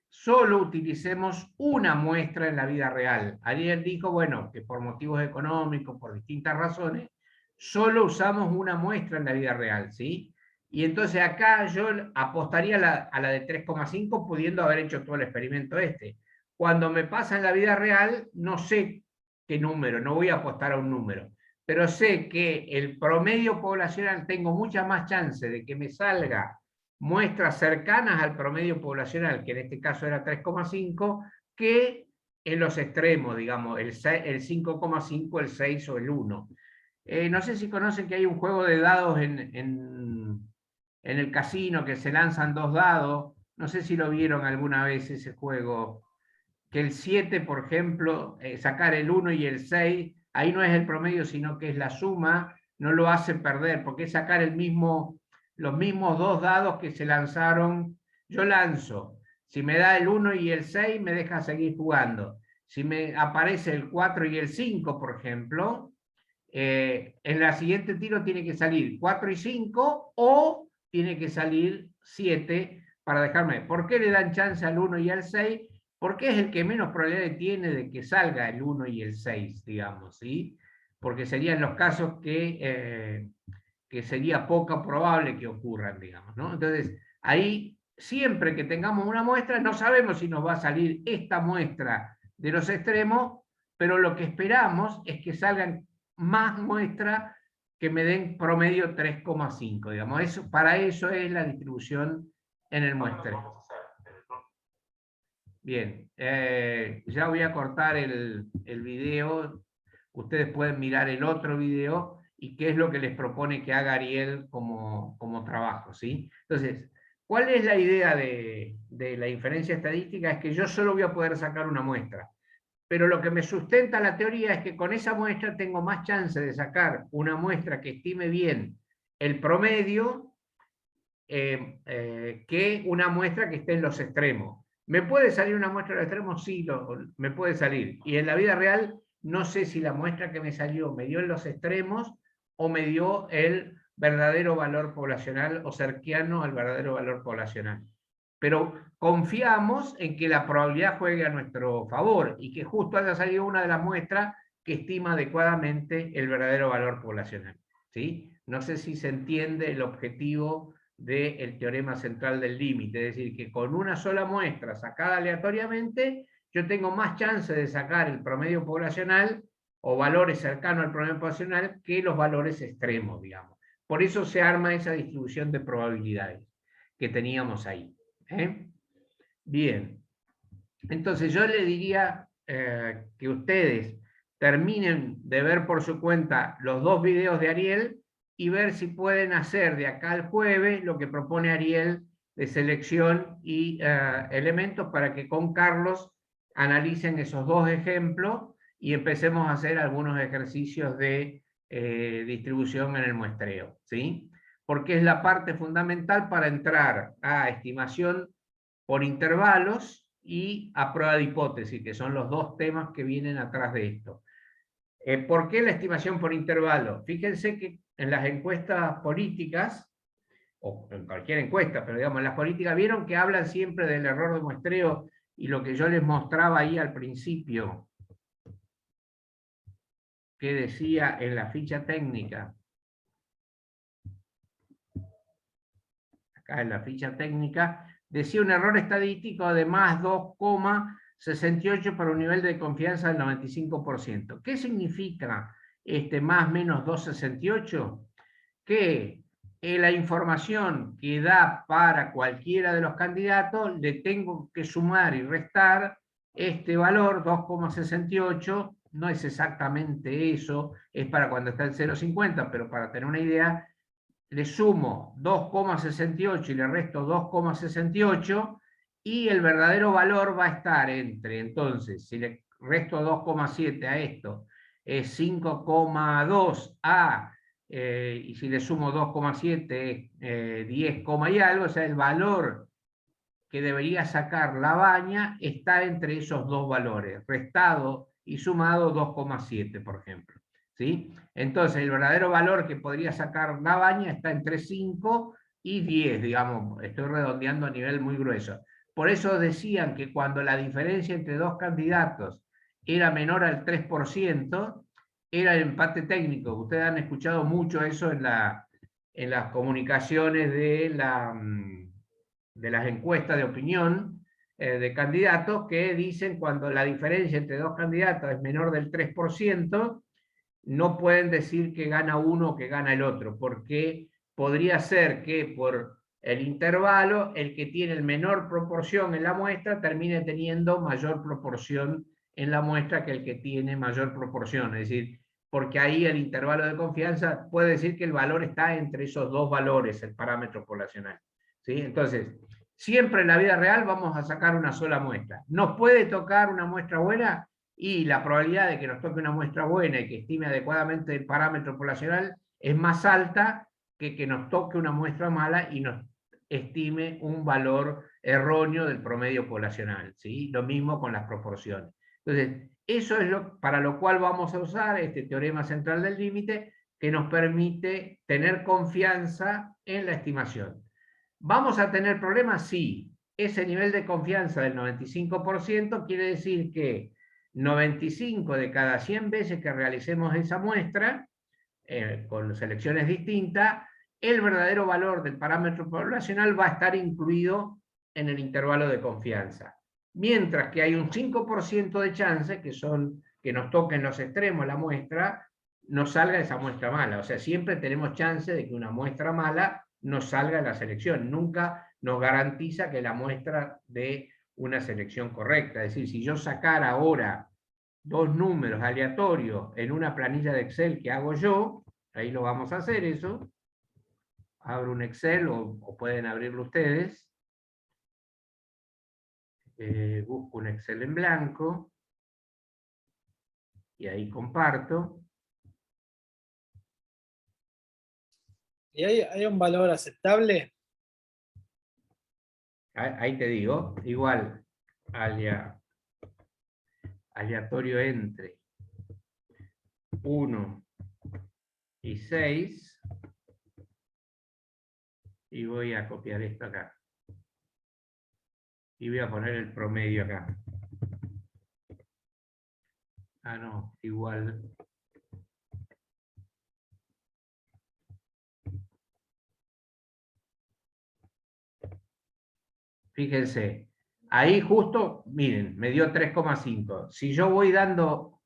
solo utilicemos una muestra en la vida real. Ariel dijo, bueno, que por motivos económicos, por distintas razones, solo usamos una muestra en la vida real, ¿sí? Y entonces acá yo apostaría a la de 3,5 pudiendo haber hecho todo el experimento este. Cuando me pasa en la vida real, no sé qué número, no voy a apostar a un número, pero sé que el promedio poblacional tengo mucha más chance de que me salga muestras cercanas al promedio poblacional, que en este caso era 3,5, que en los extremos, digamos, el 5,5, el 6 o el 1. No sé si conocen que hay un juego de dados en el casino, que se lanzan 2 dados, no sé si lo vieron alguna vez ese juego, que el 7, por ejemplo, sacar el 1 y el 6, ahí no es el promedio, sino que es la suma, no lo hace perder, porque es sacar los mismos 2 dados que se lanzaron. Yo lanzo, si me da el 1 y el 6, me deja seguir jugando. Si me aparece el 4 y el 5, por ejemplo, en la siguiente tiro tiene que salir 4 y 5 o tiene que salir 7 para dejarme. ¿Por qué le dan chance al 1 y al 6? Porque es el que menos probabilidad tiene de que salga el 1 y el 6, digamos, ¿sí? Porque serían los casos que sería poco probable que ocurran, digamos, ¿no? Entonces, ahí, siempre que tengamos una muestra, no sabemos si nos va a salir esta muestra de los extremos, pero lo que esperamos es que salgan más muestras que me den promedio 3,5, digamos. Para eso es la distribución en el muestreo. Bien, ya voy a cortar el video. Ustedes pueden mirar el otro video y qué es lo que les propone que haga Ariel como trabajo, ¿sí? Entonces, ¿cuál es la idea de la inferencia estadística? Es que yo solo voy a poder sacar una muestra, pero lo que me sustenta la teoría es que con esa muestra tengo más chance de sacar una muestra que estime bien el promedio que una muestra que esté en los extremos. ¿Me puede salir una muestra de los extremos? Sí, me puede salir. Y en la vida real no sé si la muestra que me salió me dio en los extremos o me dio el verdadero valor poblacional o cercano al verdadero valor poblacional. Pero confiamos en que la probabilidad juegue a nuestro favor y que justo haya salido una de las muestras que estima adecuadamente el verdadero valor poblacional. ¿Sí? No sé si se entiende el objetivo del teorema central del límite, es decir, que con una sola muestra sacada aleatoriamente, yo tengo más chance de sacar el promedio poblacional o valores cercanos al promedio poblacional que los valores extremos, digamos. Por eso se arma esa distribución de probabilidades que teníamos ahí. Bien, entonces yo le diría que ustedes terminen de ver por su cuenta los 2 videos de Ariel y ver si pueden hacer de acá al jueves lo que propone Ariel de selección y elementos para que con Carlos analicen esos 2 ejemplos y empecemos a hacer algunos ejercicios de distribución en el muestreo, ¿sí? Porque es la parte fundamental para entrar a estimación por intervalos y a prueba de hipótesis, que son los 2 temas que vienen atrás de esto. ¿Por qué la estimación por intervalo? Fíjense que en las encuestas políticas, o en cualquier encuesta, pero digamos, en las políticas, vieron que hablan siempre del error de muestreo y lo que yo les mostraba ahí al principio, que decía en la ficha técnica, acá en la ficha técnica, decía un error estadístico de más 2,68 para un nivel de confianza del 95%. ¿Qué significa más menos 2,68? Que la información que da para cualquiera de los candidatos le tengo que sumar y restar este valor 2,68, no es exactamente eso, es para cuando está el 0,50, pero para tener una idea, le sumo 2,68 y le resto 2,68 y el verdadero valor va a estar entre, entonces, si le resto 2,7 a esto, es 5,2 a, y si le sumo 2,7 es 10, y algo, o sea, el valor que debería sacar la baña está entre esos 2 valores, restado y sumado 2,7, por ejemplo. ¿Sí? Entonces, el verdadero valor que podría sacar la baña está entre 5 y 10, digamos, estoy redondeando a nivel muy grueso. Por eso decían que cuando la diferencia entre 2 candidatos era menor al 3%, era el empate técnico. Ustedes han escuchado mucho eso en las comunicaciones de las encuestas de opinión de candidatos, que dicen cuando la diferencia entre 2 candidatos es menor del 3%, no pueden decir que gana uno o que gana el otro, porque podría ser que por el intervalo, el que tiene el menor proporción en la muestra termine teniendo mayor proporción en la muestra que el que tiene mayor proporción. Es decir, porque ahí el intervalo de confianza puede decir que el valor está entre esos 2 valores, el parámetro poblacional. ¿Sí? Entonces, siempre en la vida real vamos a sacar una sola muestra. ¿Nos puede tocar una muestra buena? Y la probabilidad de que nos toque una muestra buena y que estime adecuadamente el parámetro poblacional es más alta que nos toque una muestra mala y nos estime un valor erróneo del promedio poblacional. ¿Sí? Lo mismo con las proporciones. Entonces, eso es para lo cual vamos a usar este teorema central del límite, que nos permite tener confianza en la estimación. ¿Vamos a tener problemas? Sí. Ese nivel de confianza del 95% quiere decir que 95 de cada 100 veces que realicemos esa muestra, con selecciones distintas, el verdadero valor del parámetro poblacional va a estar incluido en el intervalo de confianza. Mientras que hay un 5% de chance, que nos toquen los extremos la muestra, no salga esa muestra mala. O sea, siempre tenemos chance de que una muestra mala nos salga en la selección. Nunca nos garantiza que la muestra dé una selección correcta. Es decir, si yo sacara ahora 2 números aleatorios en una planilla de Excel que hago yo, ahí lo vamos a hacer eso, abro un Excel o pueden abrirlo ustedes, busco un Excel en blanco, y ahí comparto. ¿Y hay un valor aceptable? Ahí te digo, igual, aleatorio entre 1 y 6, y voy a copiar esto acá. Y voy a poner el promedio acá. Ah, no, igual. Fíjense, ahí justo, miren, me dio 3,5. Si yo voy dando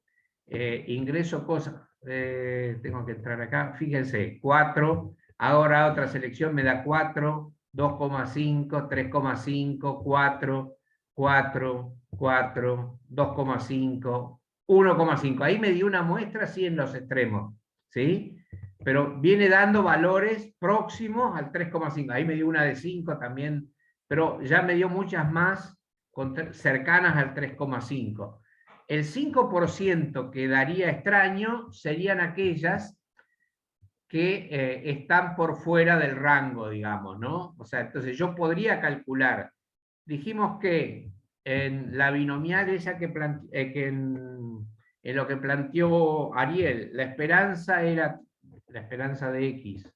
ingreso cosas, tengo que entrar acá, fíjense, 4, ahora otra selección me da 4, 2,5, 3,5, 4, 4, 4, 2,5, 1,5. Ahí me dio una muestra así en los extremos, ¿sí? Pero viene dando valores próximos al 3,5. Ahí me dio una de 5 también, pero ya me dio muchas más cercanas al 3,5. El 5% que daría extraño serían aquellas que están por fuera del rango, digamos, ¿no? O sea, entonces yo podría calcular, dijimos que en la binomial esa que en lo que planteó Ariel, la esperanza era la esperanza de X.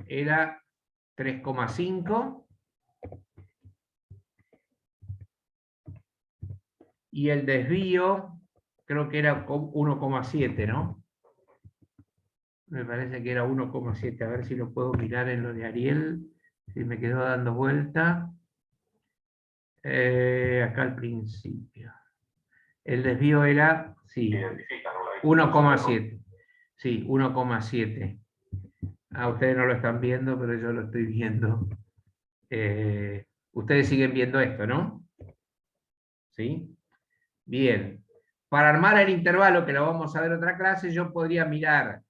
Era 3,5 y el desvío creo que era 1,7, ¿no? Me parece que era 1,7. A ver si lo puedo mirar en lo de Ariel, si me quedó dando vuelta. Acá al principio. El desvío era, sí, 1,7. Sí, 1,7. Ustedes no lo están viendo, pero yo lo estoy viendo. Ustedes siguen viendo esto, ¿no? ¿Sí? Bien. Para armar el intervalo, que lo vamos a ver en otra clase, yo podría mirar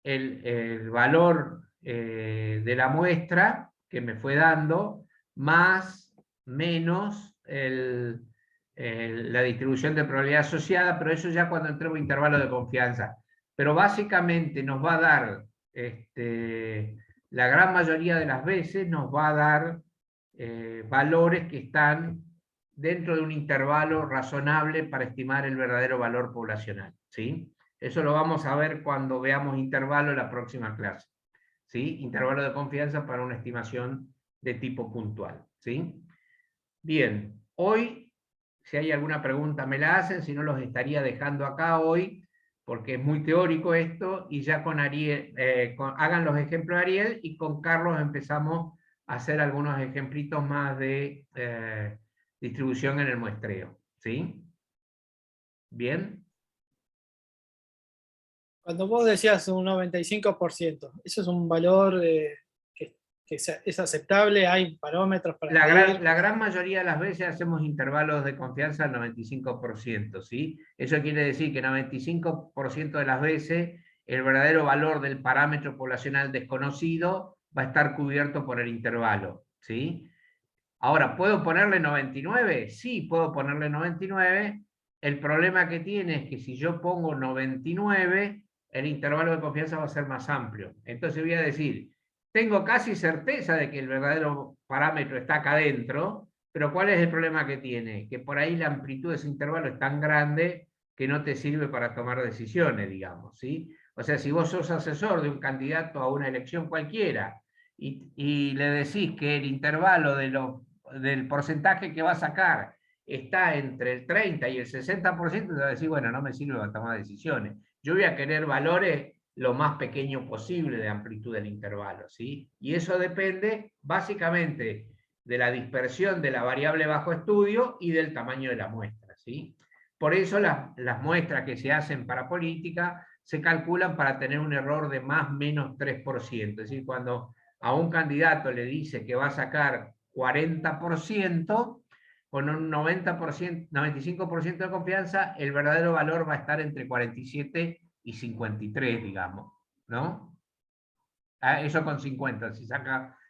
el valor de la muestra que me fue dando, más, menos la distribución de probabilidad asociada, pero eso ya cuando entremos en intervalo de confianza. Pero básicamente nos va a dar, la gran mayoría de las veces nos va a dar valores que están dentro de un intervalo razonable para estimar el verdadero valor poblacional, ¿sí? Eso lo vamos a ver cuando veamos intervalo en la próxima clase, ¿sí? Intervalo de confianza para una estimación de tipo puntual, ¿sí? Bien, hoy, si hay alguna pregunta me la hacen, si no los estaría dejando acá hoy, porque es muy teórico esto, y ya con Ariel, hagan los ejemplos de Ariel, y con Carlos empezamos a hacer algunos ejemplitos más de distribución en el muestreo, ¿sí? Bien. Cuando vos decías un 95%, ¿eso es un valor que es aceptable? ¿Hay parámetros para medir? La gran mayoría de las veces hacemos intervalos de confianza al 95%, ¿sí? Eso quiere decir que 95% de las veces el verdadero valor del parámetro poblacional desconocido va a estar cubierto por el intervalo, ¿sí? Ahora, ¿puedo ponerle 99? Sí, puedo ponerle 99. El problema que tiene es que si yo pongo 99, el intervalo de confianza va a ser más amplio. Entonces voy a decir, tengo casi certeza de que el verdadero parámetro está acá adentro, pero ¿cuál es el problema que tiene? Que por ahí la amplitud de ese intervalo es tan grande que no te sirve para tomar decisiones, digamos, ¿sí? O sea, si vos sos asesor de un candidato a una elección cualquiera y le decís que el intervalo del porcentaje que va a sacar está entre el 30 y el 60%, te va a decir, bueno, no me sirve para tomar decisiones. Yo voy a querer valores lo más pequeño posible de amplitud del intervalo, ¿sí? Y eso depende básicamente de la dispersión de la variable bajo estudio y del tamaño de la muestra, ¿sí? Por eso las muestras que se hacen para política se calculan para tener un error de más o menos 3%. Es decir, cuando a un candidato le dice que va a sacar 40%, con un 90%, 95% de confianza, el verdadero valor va a estar entre 47 y 53, digamos, ¿no? Eso con 50,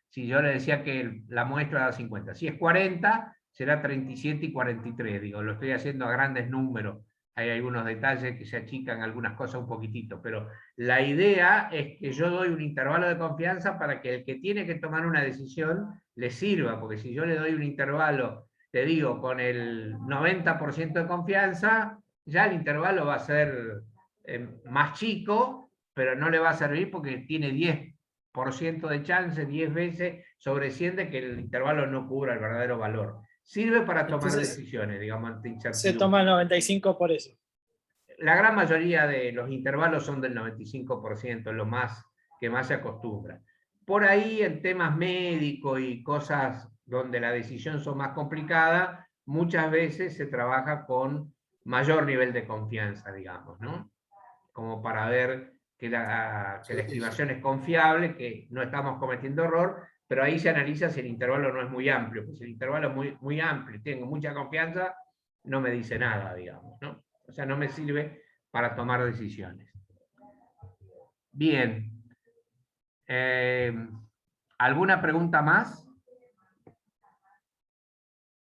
si yo le decía que la muestra da 50. Si es 40, será 37 y 43, digo, lo estoy haciendo a grandes números. Hay algunos detalles que se achican algunas cosas un poquitito, pero la idea es que yo doy un intervalo de confianza para que el que tiene que tomar una decisión le sirva, porque si yo le doy un intervalo, te digo, con el 90% de confianza, ya el intervalo va a ser más chico, pero no le va a servir porque tiene 10% de chance, 10 veces sobre 100 de que el intervalo no cubra el verdadero valor. Sirve para tomar Entonces, decisiones, digamos, ante Se incertidumbre. toma el 95 por eso. La gran mayoría de los intervalos son del 95%, lo más que más se acostumbra. Por ahí en temas médicos y cosas donde la decisión son más complicadas, muchas veces se trabaja con mayor nivel de confianza, digamos, ¿no? Como para ver que la estimación es confiable, que no estamos cometiendo error, pero ahí se analiza si el intervalo no es muy amplio. Pues si el intervalo es muy, muy amplio y tengo mucha confianza, no me dice nada, digamos, ¿no? O sea, no me sirve para tomar decisiones. Bien. ¿Alguna pregunta más?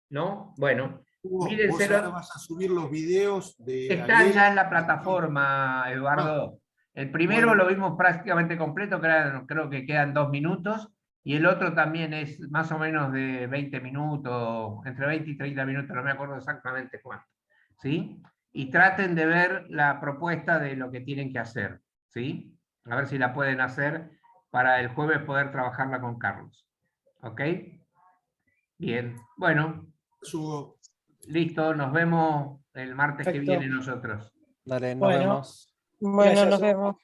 ¿No? Bueno, Hugo, mírense, vos ahora vas a subir los videos de están Ariel. ya en la plataforma, Eduardo. El primero Bueno. lo vimos prácticamente completo, creo que quedan 2 minutos, y el otro también es más o menos de 20 minutos, entre 20 y 30 minutos, no me acuerdo exactamente cuánto. ¿Sí? Y traten de ver la propuesta de lo que tienen que hacer. ¿Sí? A ver si la pueden hacer para el jueves poder trabajarla con Carlos. ¿Ok? Bien. Bueno, Hugo. listo. Nos vemos el martes que Perfecto. viene nosotros. Dale, nos Bueno. vemos. Bueno, Gracias. nos vemos.